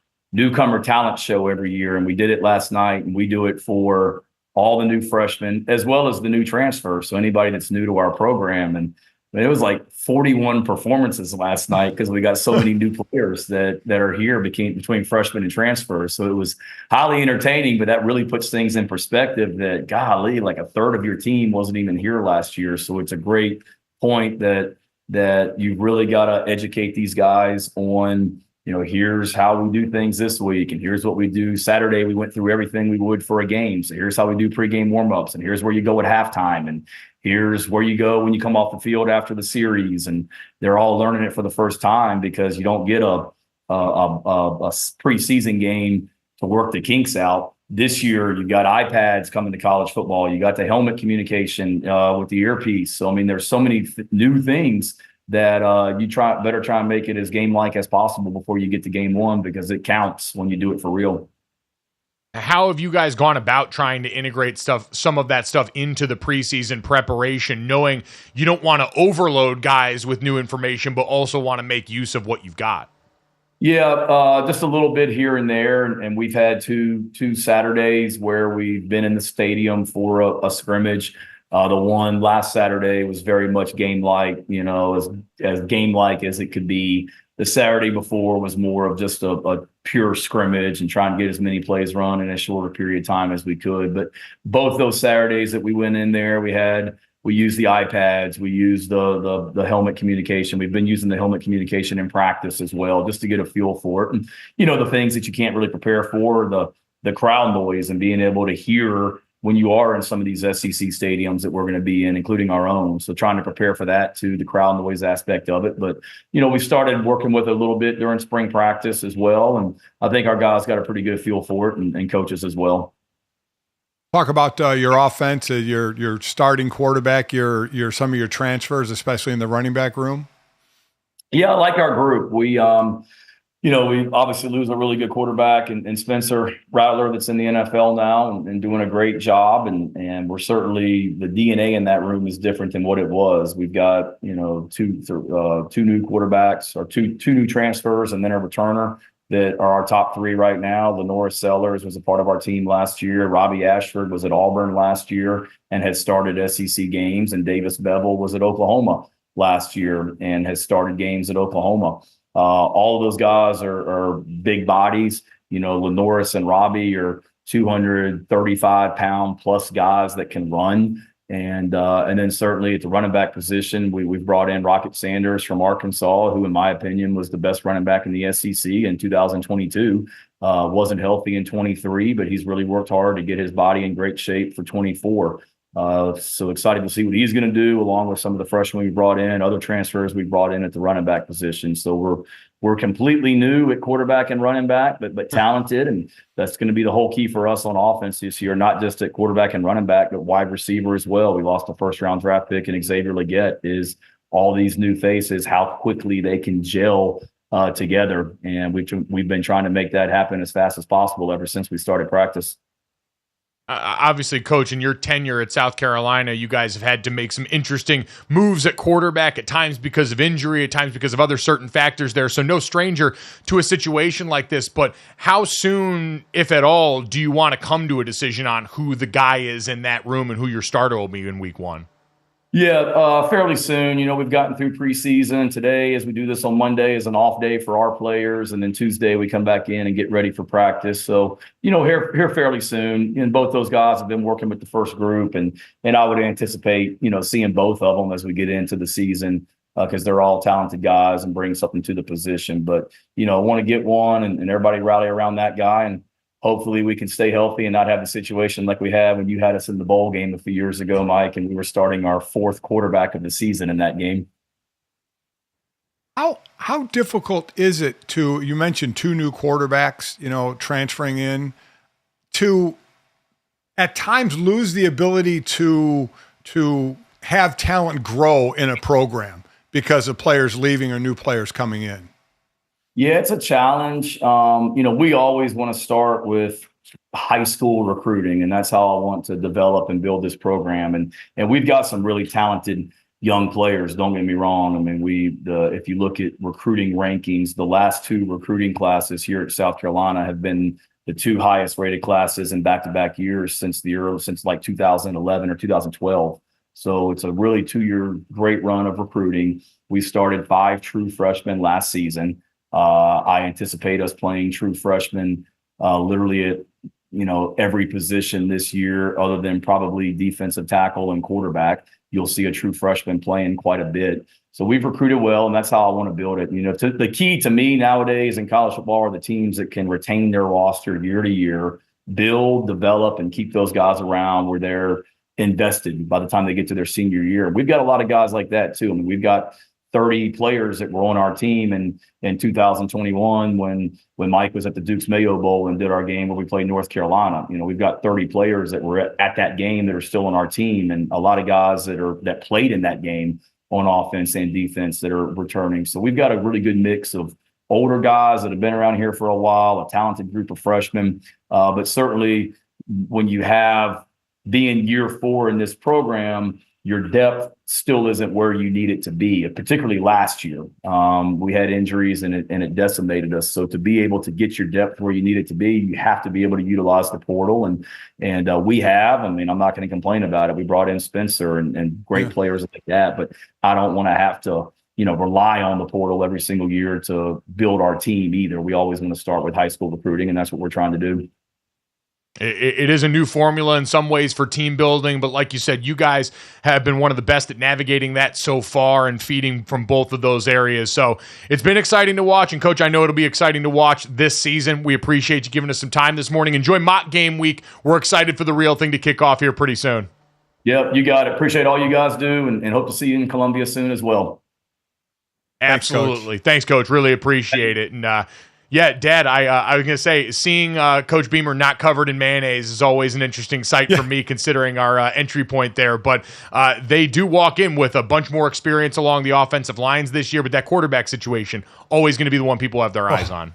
talent show every year, and we did it last night, and we do it for all the new freshmen as well as the new transfers. So anybody that's new to our program, and it was like 41 performances last night because we got so many new players that are here between freshmen and transfers. So it was highly entertaining, but that really puts things in perspective that, golly, like a third of your team wasn't even here last year. So it's a great point that you've really got to educate these guys on, here's how we do things this week, and here's what we do. Saturday, we went through everything we would for a game. So here's how we do pregame warmups, and here's where you go at halftime, and here's where you go when you come off the field after the series. And they're all learning it for the first time because you don't get a preseason game to work the kinks out. This year, you got iPads coming to college football. You got the helmet communication with the earpiece. So, I mean, there's so many new things that you better try and make it as game-like as possible before you get to game 1 because it counts when you do it for real. How have you guys gone about trying to integrate some of that stuff into the preseason preparation, knowing you don't want to overload guys with new information, but also want to make use of what you've got? Yeah, just a little bit here and there. And we've had two Saturdays where we've been in the stadium for a scrimmage. The one last Saturday was very much game-like, as game-like as it could be. The Saturday before was more of just a pure scrimmage and trying to get as many plays run in a shorter period of time as we could. But both those Saturdays that we went in there, we used the iPads, we used the helmet communication. We've been using the helmet communication in practice as well, just to get a feel for it. And, the things that you can't really prepare for, the crowd noise and being able to hear when you are in some of these SEC stadiums that we're going to be in, including our own. So trying to prepare for that too, the crowd noise aspect of it. But, we started working with it a little bit during spring practice as well. And I think our guys got a pretty good feel for it and coaches as well. Talk about your offense, your starting quarterback, your some of your transfers, especially in the running back room. Yeah, I like our group. We we obviously lose a really good quarterback and Spencer Rattler that's in the NFL now and doing a great job. And we're certainly, the DNA in that room is different than what it was. We've got, two new quarterbacks or two new transfers and then a returner that are our top 3 right now. Lenora Sellers was a part of our team last year. Robbie Ashford was at Auburn last year and has started SEC games. And Davis Bevel was at Oklahoma last year and has started games at Oklahoma. All of those guys are big bodies. Lenoris and Robbie are 235-pound plus guys that can run. And then certainly at the running back position, we've brought in Rocket Sanders from Arkansas, who in my opinion was the best running back in the SEC in 2022. wasn't healthy in 23, but he's really worked hard to get his body in great shape for 24. So excited to see what he's going to do, along with some of the freshmen we brought in, other transfers we brought in at the running back position. So we're completely new at quarterback and running back, but talented, and that's going to be the whole key for us on offense this year, not just at quarterback and running back, but wide receiver as well. We lost a first-round draft pick in Xavier Leggett. Is all these new faces, how quickly they can gel together, and we've been trying to make that happen as fast as possible ever since we started practice. Obviously, Coach, in your tenure at South Carolina, you guys have had to make some interesting moves at quarterback, at times because of injury, at times because of other certain factors there. So no stranger to a situation like this. But how soon, if at all, do you want to come to a decision on who the guy is in that room and who your starter will be in week one? Yeah, fairly soon. We've gotten through preseason. Today, as we do this on Monday, is an off day for our players, and then Tuesday we come back in and get ready for practice. So, here fairly soon. And both those guys have been working with the first group, and I would anticipate, seeing both of them as we get into the season, because they're all talented guys and bring something to the position. But, I want to get one and everybody rally around that guy, and hopefully we can stay healthy and not have the situation like we had when you had us in the bowl game a few years ago, Mike, and we were starting our fourth quarterback of the season in that game. How difficult is it to, you mentioned two new quarterbacks, transferring in, to at times lose the ability to have talent grow in a program because of players leaving or new players coming in? Yeah, it's a challenge. We always want to start with high school recruiting, and that's how I want to develop and build this program. And we've got some really talented young players. Don't get me wrong. I mean, if you look at recruiting rankings, the last two recruiting classes here at South Carolina have been the two highest rated classes in back-to-back years since like 2011 or 2012. So it's a really 2-year great run of recruiting. We started 5 true freshmen last season. I anticipate us playing true freshmen literally at every position this year, other than probably defensive tackle and quarterback. You'll see a true freshman playing quite a bit. So we've recruited well, and that's how I want to build it. The key to me nowadays in college football are the teams that can retain their roster year to year, build, develop, and keep those guys around where they're invested by the time they get to their senior year. We've got a lot of guys like that too. I mean, we've got 30 players that were on our team in 2021 when Mike was at the Duke's Mayo Bowl and did our game where we played North Carolina. We've got 30 players that were at that game that are still on our team, and a lot of guys that played in that game on offense and defense that are returning. So we've got a really good mix of older guys that have been around here for a while, a talented group of freshmen. But certainly when you have being year 4 in this program, your depth still isn't where you need it to be, particularly last year. We had injuries and it decimated us. So to be able to get your depth where you need it to be, you have to be able to utilize the portal. And we have. I mean, I'm not going to complain about it. We brought in Spencer and great players like that, but I don't want to have to, rely on the portal every single year to build our team either. We always want to start with high school recruiting, and that's what we're trying to do. It is a new formula in some ways for team building, but like you said, you guys have been one of the best at navigating that so far and feeding from both of those areas. So it's been exciting to watch, and Coach, I know it'll be exciting to watch this season. We appreciate you giving us some time this morning. Enjoy mock game week. We're excited for the real thing to kick off here pretty soon. Yep, you got it. Appreciate all you guys do, and hope to see you in Columbia soon as well. Absolutely. Thanks, Coach. Really appreciate it. And yeah, Dad, I was going to say, seeing Coach Beamer not covered in mayonnaise is always an interesting sight for me, considering our entry point there. But they do walk in with a bunch more experience along the offensive lines this year, but that quarterback situation, always going to be the one people have their eyes on.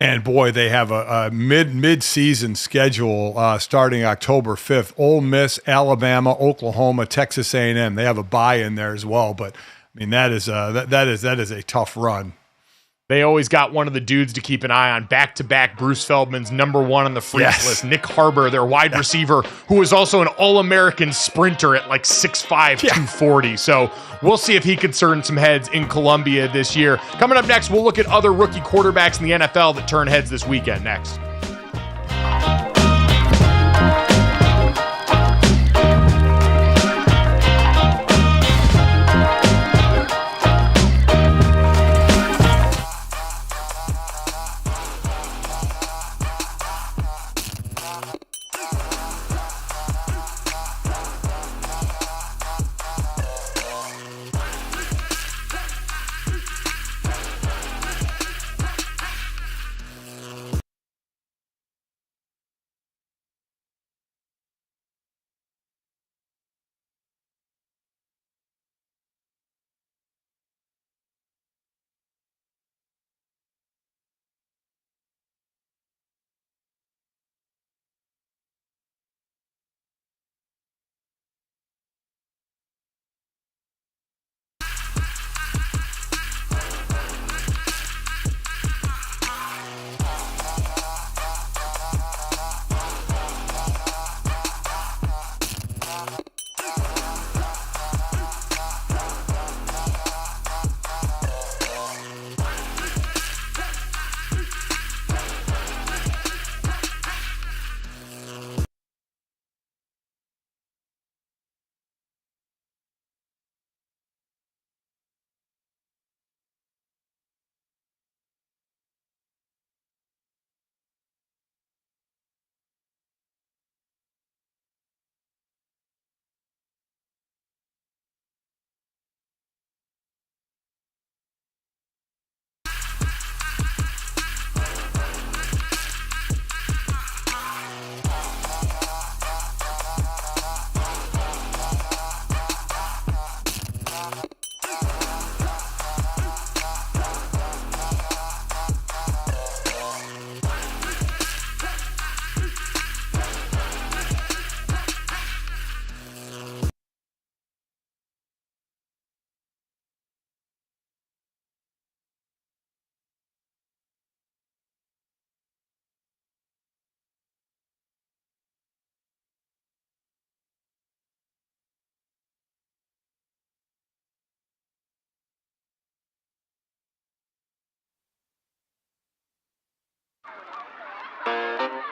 And boy, they have a mid-season schedule starting October 5th. Ole Miss, Alabama, Oklahoma, Texas A&M. They have a bye in there as well, but I mean that is a tough run. They always got one of the dudes to keep an eye on. Back-to-back Bruce Feldman's number 1 on the freeze list. Nick Harbor, their wide receiver, who is also an All-American sprinter at like 6'5", 240. So we'll see if he can turn some heads in Columbia this year. Coming up next, we'll look at other rookie quarterbacks in the NFL that turn heads this weekend next.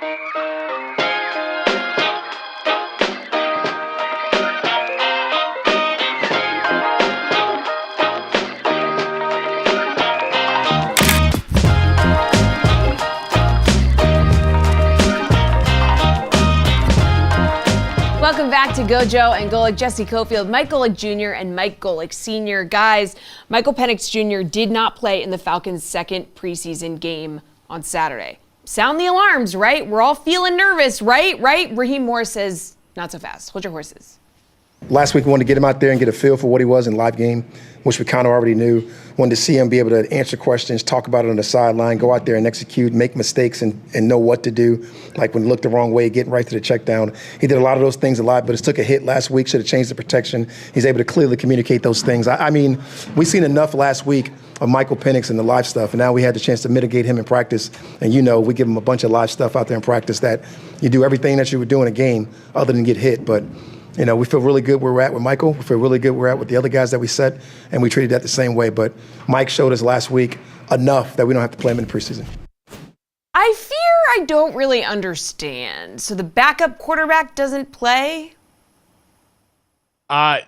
Welcome back to Gojo and Golic. Jesse Cofield, Mike Golic Jr. and Mike Golic Sr. Guys, Michael Penix Jr. did not play in the Falcons' second preseason game on Saturday. Sound the alarms, right? We're all feeling nervous, right? Raheem Morris says, not so fast. Hold your horses. Last week, we wanted to get him out there and get a feel for what he was in live game, which we kind of already knew. Wanted to see him be able to answer questions, talk about it on the sideline, go out there and execute, make mistakes and know what to do. Like when he looked the wrong way, getting right to the check down. He did a lot of those things a lot, but it took a hit last week, should have changed the protection. He's able to clearly communicate those things. I mean, we've seen enough last week of Michael Penix and the live stuff, and now we had the chance to mitigate him in practice. And we give him a bunch of live stuff out there in practice that you do everything that you would do in a game other than get hit. But we feel really good where we're at with Michael. We feel really good where we're at with the other guys that we set, and we treated that the same way. But Mike showed us last week enough that we don't have to play him in the preseason. I fear I don't really understand. So the backup quarterback doesn't play?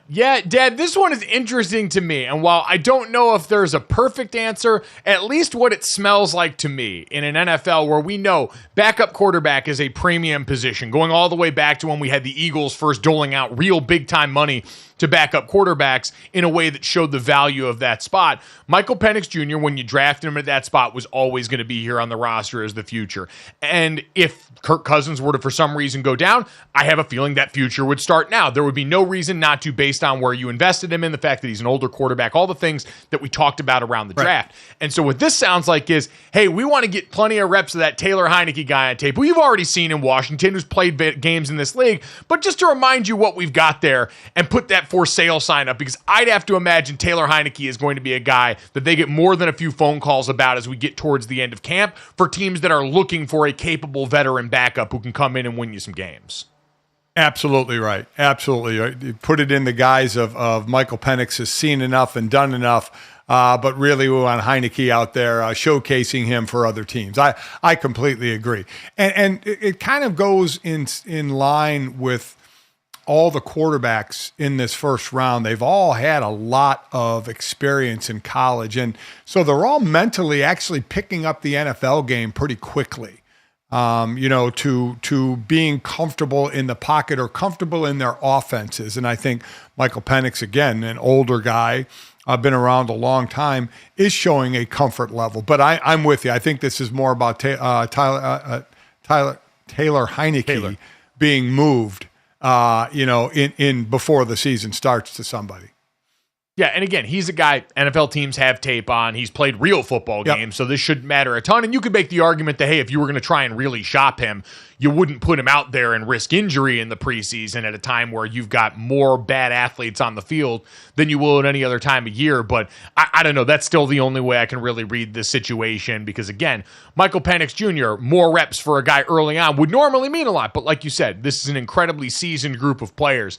Yeah, Dad, this one is interesting to me. And while I don't know if there's a perfect answer, at least what it smells like to me in an NFL where we know backup quarterback is a premium position, going all the way back to when we had the Eagles first doling out real big-time money to backup quarterbacks in a way that showed the value of that spot. Michael Penix Jr., when you drafted him at that spot, was always going to be here on the roster as the future. And if Kirk Cousins were to, for some reason, go down, I have a feeling that future would start now. There would be no reason not to, based on where you invested him in, the fact that he's an older quarterback, all the things that we talked about around the draft. And so what this sounds like is, hey, we want to get plenty of reps of that Taylor Heineke guy on tape, who you've already seen in Washington, who's played games in this league, but just to remind you what we've got there and put that for sale sign up, because I'd have to imagine Taylor Heineke is going to be a guy that they get more than a few phone calls about as we get towards the end of camp for teams that are looking for a capable veteran backup who can come in and win you some games. Absolutely right. Absolutely right. You put it in the guise of Michael Penix has seen enough and done enough, but really we want Heineke out there showcasing him for other teams. I completely agree. And it kind of goes in line with all the quarterbacks in this first round. They've all had a lot of experience in college. And so they're all mentally actually picking up the NFL game pretty quickly. To being comfortable in the pocket or comfortable in their offenses. And I think Michael Penix, again, an older guy, been around a long time, is showing a comfort level. But I'm with you. I think this is more about Taylor Heineke being moved, in before the season starts to somebody. Yeah, and again, he's a guy NFL teams have tape on. He's played real football games, so this shouldn't matter a ton. And you could make the argument that, hey, if you were going to try and really shop him, you wouldn't put him out there and risk injury in the preseason at a time where you've got more bad athletes on the field than you will at any other time of year. But I don't know. That's still the only way I can really read this situation because, again, Michael Penix Jr., more reps for a guy early on would normally mean a lot. But like you said, this is an incredibly seasoned group of players.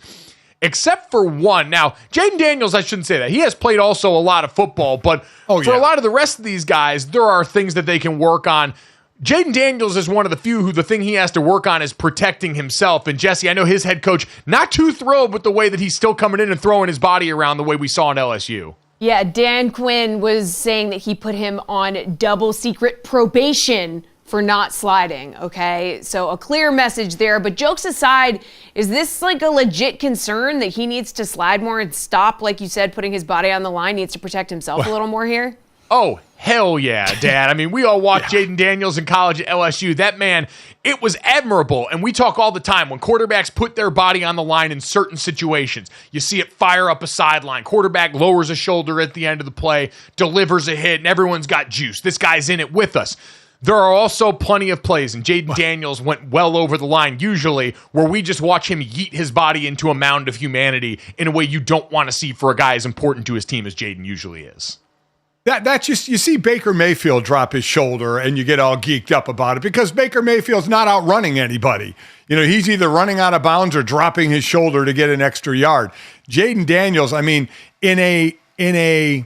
Except for one. Now, Jaden Daniels, I shouldn't say that. He has played also a lot of football, but for a lot of the rest of these guys, there are things that they can work on. Jaden Daniels is one of the few who the thing he has to work on is protecting himself. And Jesse, I know his head coach, not too thrilled with the way that he's still coming in and throwing his body around the way we saw in LSU. Yeah, Dan Quinn was saying that he put him on double secret probation for not sliding, okay? So a clear message there, but jokes aside, is this like a legit concern that he needs to slide more and stop, like you said, putting his body on the line, needs to protect himself a little more here? Oh, hell yeah, Dad. I mean, we all watched Jaden Daniels in college at LSU. That man, it was admirable. And we talk all the time when quarterbacks put their body on the line in certain situations. You see it fire up a sideline. Quarterback lowers a shoulder at the end of the play, delivers a hit, and everyone's got juice. This guy's in it with us. There are also plenty of plays, and Jaden Daniels went well over the line usually, where we just watch him yeet his body into a mound of humanity in a way you don't want to see for a guy as important to his team as Jaden usually is. That's just, you see Baker Mayfield drop his shoulder and you get all geeked up about it because Baker Mayfield's not outrunning anybody. He's either running out of bounds or dropping his shoulder to get an extra yard. Jaden Daniels, I mean, in a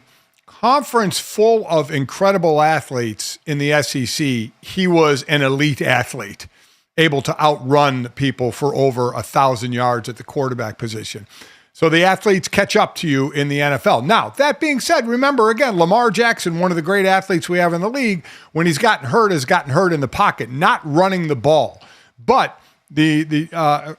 conference full of incredible athletes in the SEC, he was an elite athlete. able to outrun people for over 1,000 yards at the quarterback position. So the athletes catch up to you in the NFL. Now, that being said, remember, again, Lamar Jackson, one of the great athletes we have in the league, when he's gotten hurt, has gotten hurt in the pocket, not running the ball. But the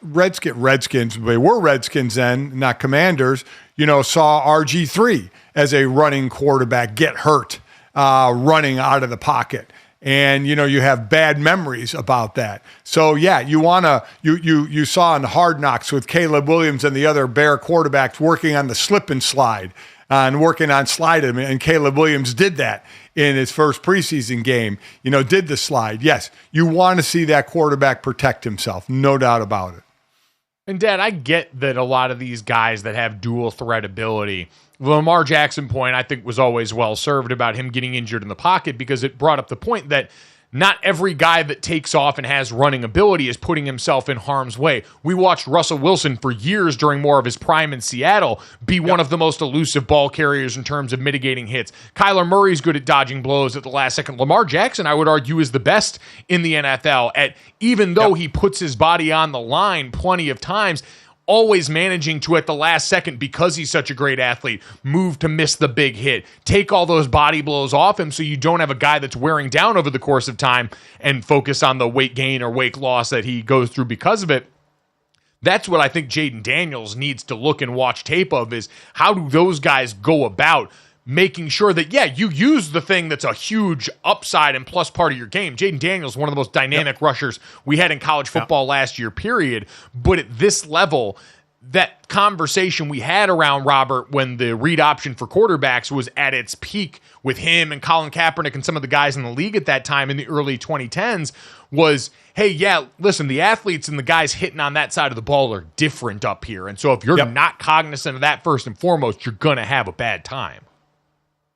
Redskins, they were Redskins then, not Commanders, saw RG3 as a running quarterback get hurt running out of the pocket. And, you have bad memories about that. So, yeah, you saw in Hard Knocks with Caleb Williams and the other Bear quarterbacks working on the slip and slide and working on slide. And Caleb Williams did that in his first preseason game, did the slide. Yes, you want to see that quarterback protect himself, no doubt about it. And, Dad, I get that a lot of these guys that have dual threat ability, the Lamar Jackson point, I think, was always well served about him getting injured in the pocket, because it brought up the point that not every guy that takes off and has running ability is putting himself in harm's way. We watched Russell Wilson for years during more of his prime in Seattle be one of the most elusive ball carriers in terms of mitigating hits. Kyler Murray's good at dodging blows at the last second. Lamar Jackson, I would argue, is the best in the NFL at, even though he puts his body on the line plenty of times, always managing to, at the last second, because he's such a great athlete, move to miss the big hit, take all those body blows off him so you don't have a guy that's wearing down over the course of time and focus on the weight gain or weight loss that he goes through because of it. That's what I think Jaden Daniels needs to look and watch tape of, is how do those guys go about making sure that, yeah, you use the thing that's a huge upside and plus part of your game. Jaden Daniels, one of the most dynamic rushers we had in college football last year, period. But at this level, that conversation we had around Robert when the read option for quarterbacks was at its peak with him and Colin Kaepernick and some of the guys in the league at that time in the early 2010s was, hey, yeah, listen, the athletes and the guys hitting on that side of the ball are different up here. And so if you're not cognizant of that first and foremost, you're going to have a bad time.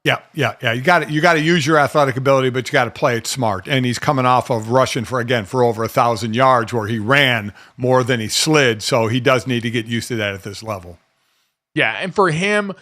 Yeah. You got to use your athletic ability, but you got to play it smart. And he's coming off of rushing for over 1,000 yards, where he ran more than he slid. So he does need to get used to that at this level. Yeah, and for him,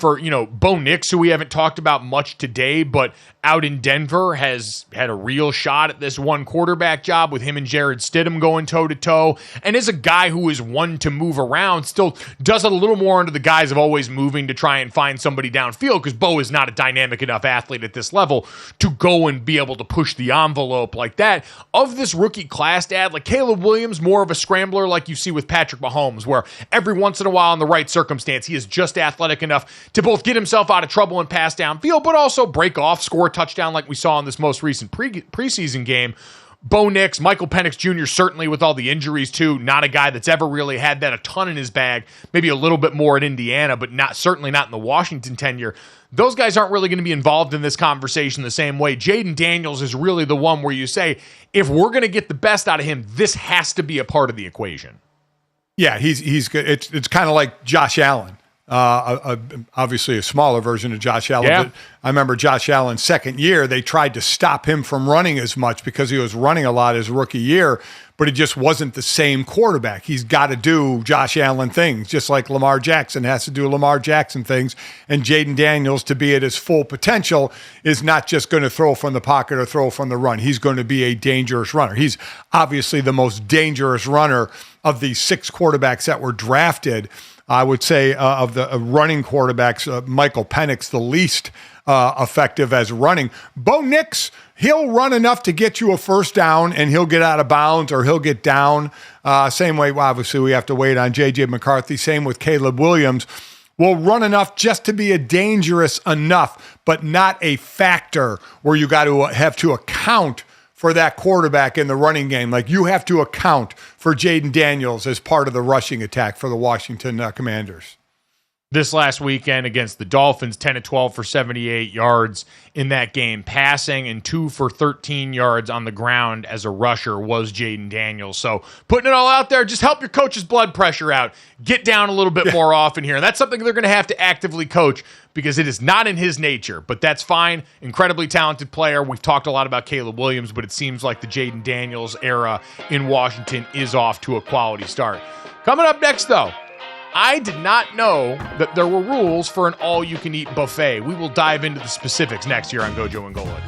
Bo Nix, who we haven't talked about much today, but out in Denver has had a real shot at this one quarterback job with him and Jared Stidham going toe-to-toe, and is a guy who is one to move around, still does it a little more under the guise of always moving to try and find somebody downfield, because Bo is not a dynamic enough athlete at this level to go and be able to push the envelope like that. Of this rookie class, Dad, like Caleb Williams, more of a scrambler like you see with Patrick Mahomes, where every once in a while in the right circumstance, he is just athletic enough to both get himself out of trouble and pass downfield, but also break off, score a touchdown like we saw in this most recent preseason game. Bo Nix, Michael Penix Jr., certainly with all the injuries too, not a guy that's ever really had that a ton in his bag, maybe a little bit more at Indiana, but certainly not in the Washington tenure. Those guys aren't really going to be involved in this conversation the same way. Jaden Daniels is really the one where you say, if we're going to get the best out of him, this has to be a part of the equation. Yeah, he's good. It's kind of like Josh Allen. Obviously a smaller version of Josh Allen. Yeah. But I remember Josh Allen's second year, they tried to stop him from running as much because he was running a lot his rookie year, but he just wasn't the same quarterback. He's got to do Josh Allen things, just like Lamar Jackson has to do Lamar Jackson things. And Jaden Daniels, to be at his full potential, is not just going to throw from the pocket or throw from the run. He's going to be a dangerous runner. He's obviously the most dangerous runner of the 6 quarterbacks that were drafted. I would say of the running quarterbacks, Michael Penix, the least effective as running. Bo Nix, he'll run enough to get you a first down, and he'll get out of bounds or he'll get down. Same way, obviously, we have to wait on J.J. McCarthy. Same with Caleb Williams. Will run enough just to be a dangerous enough, but not a factor where you got to have to account for that quarterback in the running game. Like, you have to account for Jaden Daniels as part of the rushing attack for the Washington Commanders. This last weekend against the Dolphins, 10-12 for 78 yards in that game passing, and 2 for 13 yards on the ground as a rusher was Jaden Daniels. So putting it all out there, just help your coach's blood pressure out. Get down a little bit more often here. And that's something they're going to have to actively coach, because it is not in his nature, but that's fine. Incredibly talented player. We've talked a lot about Caleb Williams, but it seems like the Jaden Daniels era in Washington is off to a quality start. Coming up next, though, I did not know that there were rules for an all-you-can-eat buffet. We will dive into the specifics next here on Gojo and Golic.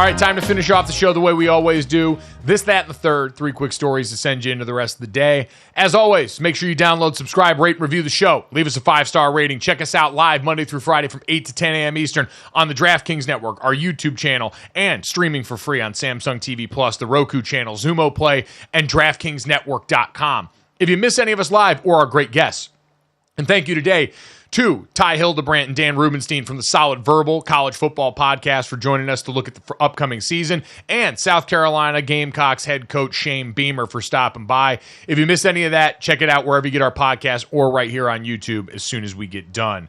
All right, time to finish off the show the way we always do. This, that, and the third. 3 quick stories to send you into the rest of the day. As always, make sure you download, subscribe, rate, and review the show. Leave us a 5-star rating. Check us out live Monday through Friday from 8 to 10 a.m. Eastern on the DraftKings Network, our YouTube channel, and streaming for free on Samsung TV Plus, the Roku channel, Xumo Play, and DraftKingsNetwork.com. If you miss any of us live or our great guests, and thank you today to Ty Hildebrandt and Dan Rubenstein from the Solid Verbal College Football Podcast for joining us to look at the upcoming season, and South Carolina Gamecocks head coach Shane Beamer for stopping by. If you missed any of that, check it out wherever you get our podcast or right here on YouTube as soon as we get done.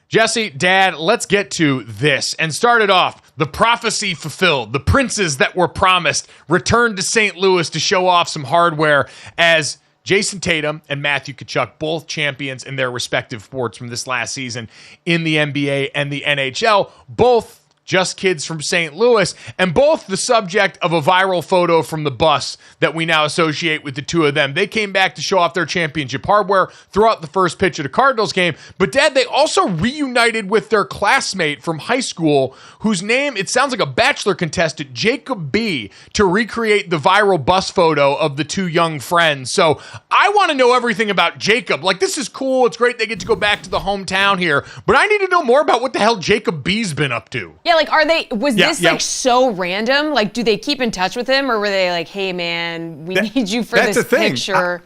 Jesse, Dad, let's get to this and start it off. The prophecy fulfilled. The princes that were promised returned to St. Louis to show off some hardware as Jason Tatum and Matthew Tkachuk, both champions in their respective sports from this last season in the NBA and the NHL, both just kids from St. Louis, and both the subject of a viral photo from the bus that we now associate with the two of them. They came back to show off their championship hardware throughout the first pitch of the Cardinals game, but Dad, they also reunited with their classmate from high school, whose name, it sounds like a Bachelor contestant, Jacob B., to recreate the viral bus photo of the two young friends. So I want to know everything about Jacob. Like, this is cool. It's great they get to go back to the hometown here, but I need to know more about what the hell Jacob B.'s been up to. Yeah, like, was this like so random? Like, do they keep in touch with him, or were they like, hey man, we need you for this picture?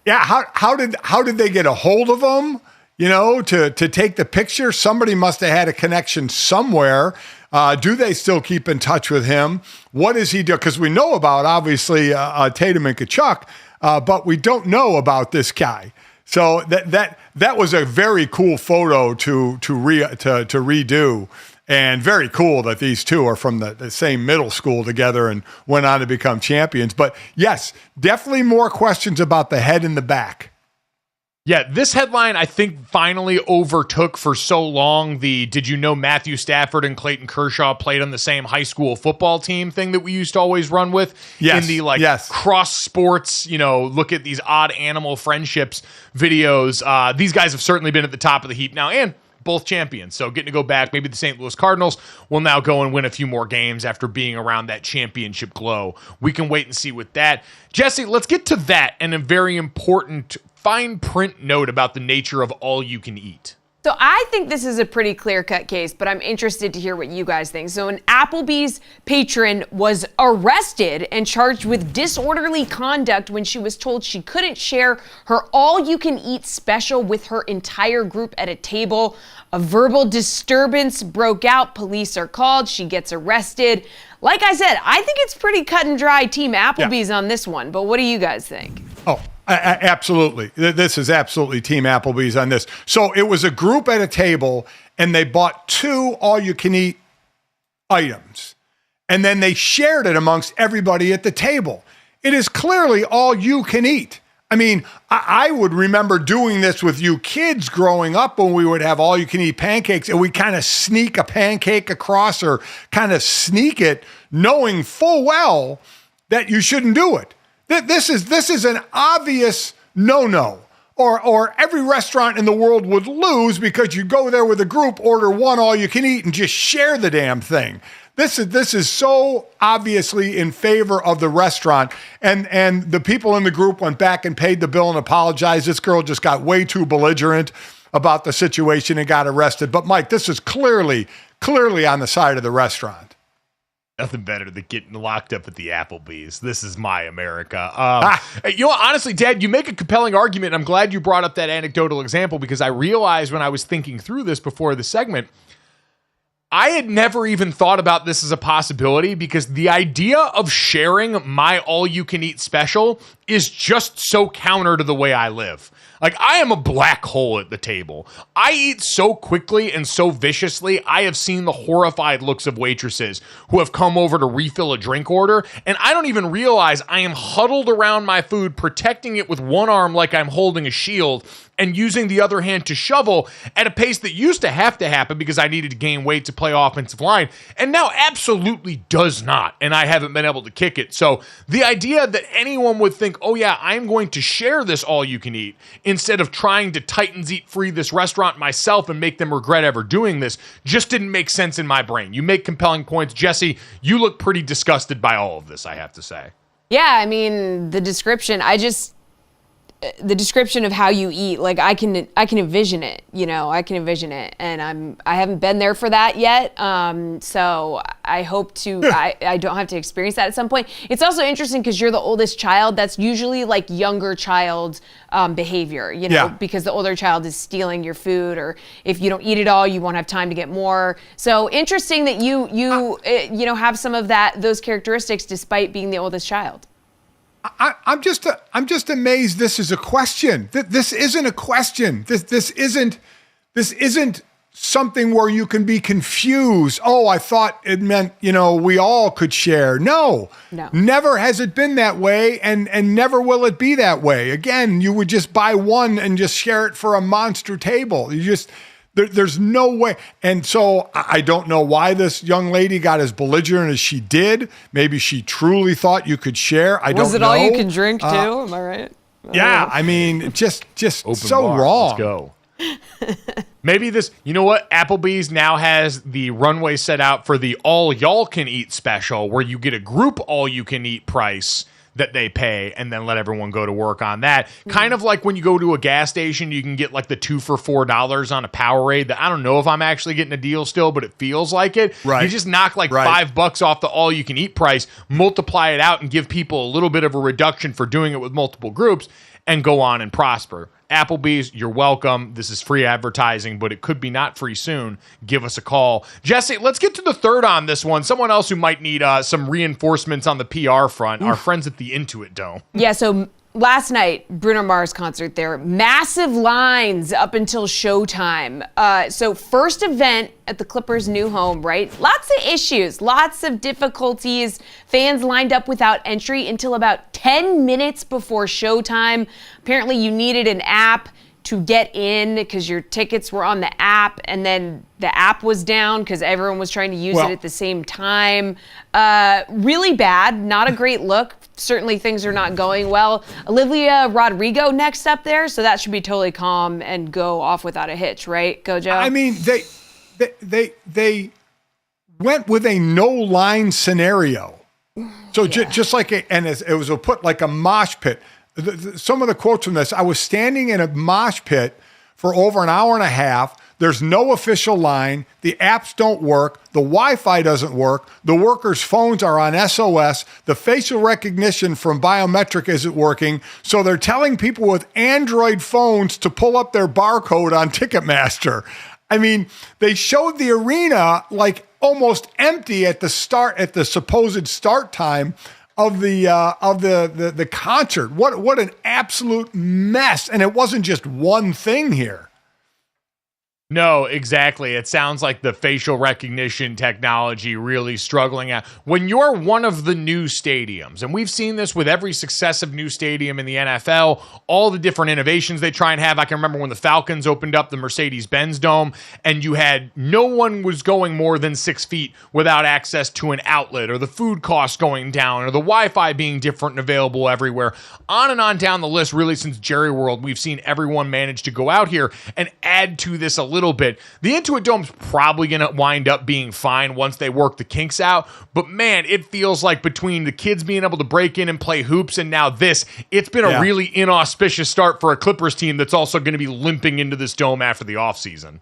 How did they get a hold of him, to take the picture? Somebody must have had a connection somewhere. Do they still keep in touch with him? What does he do? Because we know about, obviously, Tatum and Tkachuk, but we don't know about this guy. So that was a very cool photo to redo. And very cool that these two are from the same middle school together and went on to become champions. But yes, definitely more questions about the head and the back. Yeah, this headline, I think, finally overtook for so long the did you know Matthew Stafford and Clayton Kershaw played on the same high school football team thing that we used to always run with in the cross sports, look at these odd animal friendships videos. These guys have certainly been at the top of the heap now, and both champions. So getting to go back, maybe the St. Louis Cardinals will now go and win a few more games after being around that championship glow. We can wait and see with that. Jesse, let's get to that and a very important fine print note about the nature of all you can eat. So I think this is a pretty clear-cut case, but I'm interested to hear what you guys think. So an Applebee's patron was arrested and charged with disorderly conduct when she was told she couldn't share her all-you-can-eat special with her entire group at a table. A verbal disturbance broke out. Police are called. She gets arrested. Like I said, I think it's pretty cut and dry Team Applebee's on this one, but what do you guys think? Oh, absolutely. This is absolutely Team Applebee's on this. So it was a group at a table, and they bought 2 all-you-can-eat items, and then they shared it amongst everybody at the table. It is clearly all you can eat. I mean, I would remember doing this with you kids growing up when we would have all-you-can-eat pancakes, and we kind of sneak a pancake across or kind of sneak it, knowing full well that you shouldn't do it. This is an obvious no-no, or every restaurant in the world would lose because you go there with a group, order 1 all-you-can-eat, and just share the damn thing. This is so obviously in favor of the restaurant, and the people in the group went back and paid the bill and apologized. This girl just got way too belligerent about the situation and got arrested. But Mike, this is clearly on the side of the restaurant. Nothing better than getting locked up at the Applebee's. This is my America. Honestly, Dad, you make a compelling argument. I'm glad you brought up that anecdotal example because I realized when I was thinking through this before the segment, I had never even thought about this as a possibility because the idea of sharing my all-you-can-eat special is just so counter to the way I live. Like, I am a black hole at the table. I eat so quickly and so viciously, I have seen the horrified looks of waitresses who have come over to refill a drink order, and I don't even realize I am huddled around my food, protecting it with one arm like I'm holding a shield, and using the other hand to shovel at a pace that used to have to happen because I needed to gain weight to play offensive line, and now absolutely does not, and I haven't been able to kick it. So the idea that anyone would think think, oh yeah, I'm going to share this all you can eat instead of trying to Titans eat free this restaurant myself and make them regret ever doing this, just didn't make sense in my brain. You make compelling points. Jesse, you look pretty disgusted by all of this, I have to say. Yeah, I mean, the description of how you eat, like I can envision it, and I haven't been there for that yet. So I hope to, I don't have to experience that at some point. It's also interesting because you're the oldest child. That's usually like younger child behavior, because the older child is stealing your food, or if you don't eat it all, you won't have time to get more. So interesting that you have some of those characteristics despite being the oldest child. I'm just amazed. This is a question. This isn't a question. This isn't something where you can be confused. Oh, I thought it meant we all could share. No. Never has it been that way, and never will it be that way. Again, you would just buy one and just share it for a monster table. There's no way. And so I don't know why this young lady got as belligerent as she did. Maybe she truly thought you could share. I don't know. Was it all you can drink too? Am I right? Yeah, I mean, just Open so bar. wrong. Let's go. Maybe this, you know what? Applebee's now has the runway set out for the all y'all can eat special, where you get a group all you can eat price that they pay and then let everyone go to work on that. Kind of like when you go to a gas station, you can get like the 2 for $4 on a Powerade that I don't know if I'm actually getting a deal still, but it feels like it. Right. You just knock like $5 off the all you can eat price, multiply it out and give people a little bit of a reduction for doing it with multiple groups and go on and prosper. Applebee's, you're welcome. This is free advertising, but it could be not free soon. Give us a call. Jesse, let's get to the third on this one. Someone else who might need some reinforcements on the PR front. Our friends at the Intuit Dome. Yeah, so last night, Bruno Mars concert there. Massive lines up until showtime. So first event at the Clippers' new home, right? Lots of issues, lots of difficulties. Fans lined up without entry until about 10 minutes before showtime. Apparently you needed an app to get in because your tickets were on the app, and then the app was down because everyone was trying to use it at the same time. Really bad, not a great look. Certainly things are not going well. Olivia Rodrigo next up there, so that should be totally calm and go off without a hitch, right, Gojo? I mean, they went with a no line scenario. So just like it was put like a mosh pit. Some of the quotes from this: I was standing in a mosh pit for over an hour and a half. There's no official line. The apps don't work. The Wi-Fi doesn't work. The workers' phones are on SOS. The facial recognition from biometric isn't working. So they're telling people with Android phones to pull up their barcode on Ticketmaster. I mean, they showed the arena like almost empty at the supposed start time of the concert. What an absolute mess. And it wasn't just one thing here. No, exactly. It sounds like the facial recognition technology really struggling out. When you're one of the new stadiums, and we've seen this with every successive new stadium in the NFL, all the different innovations they try and have. I can remember when the Falcons opened up the Mercedes-Benz Dome, and you had no one was going more than 6 feet without access to an outlet, or the food costs going down, or the Wi-Fi being different and available everywhere. On and on down the list, really since Jerry World, we've seen everyone manage to go out here and add to this a little bit. The Intuit Dome's probably going to wind up being fine once they work the kinks out, but man, it feels like between the kids being able to break in and play hoops and now this, it's been a really inauspicious start for a Clippers team that's also going to be limping into this dome after the offseason.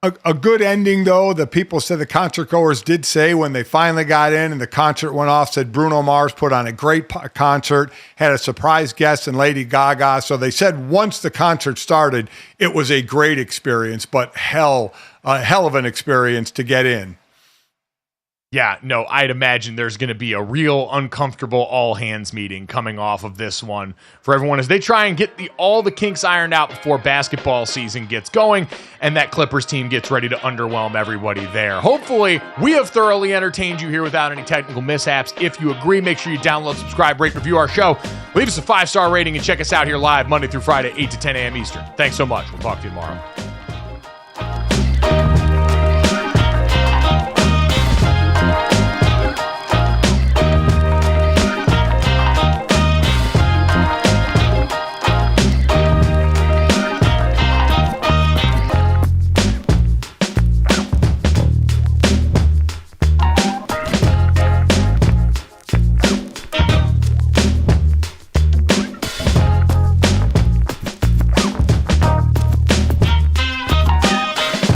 A good ending, though. The people said, the concert goers did say when they finally got in and the concert went off, said Bruno Mars put on a great concert, had a surprise guest in Lady Gaga. So they said once the concert started, it was a great experience, but a hell of an experience to get in. Yeah, no, I'd imagine there's going to be a real uncomfortable all-hands meeting coming off of this one for everyone as they try and get all the kinks ironed out before basketball season gets going and that Clippers team gets ready to underwhelm everybody there. Hopefully, we have thoroughly entertained you here without any technical mishaps. If you agree, make sure you download, subscribe, rate, review our show. Leave us a 5-star rating and check us out here live Monday through Friday, 8 to 10 a.m. Eastern. Thanks so much. We'll talk to you tomorrow.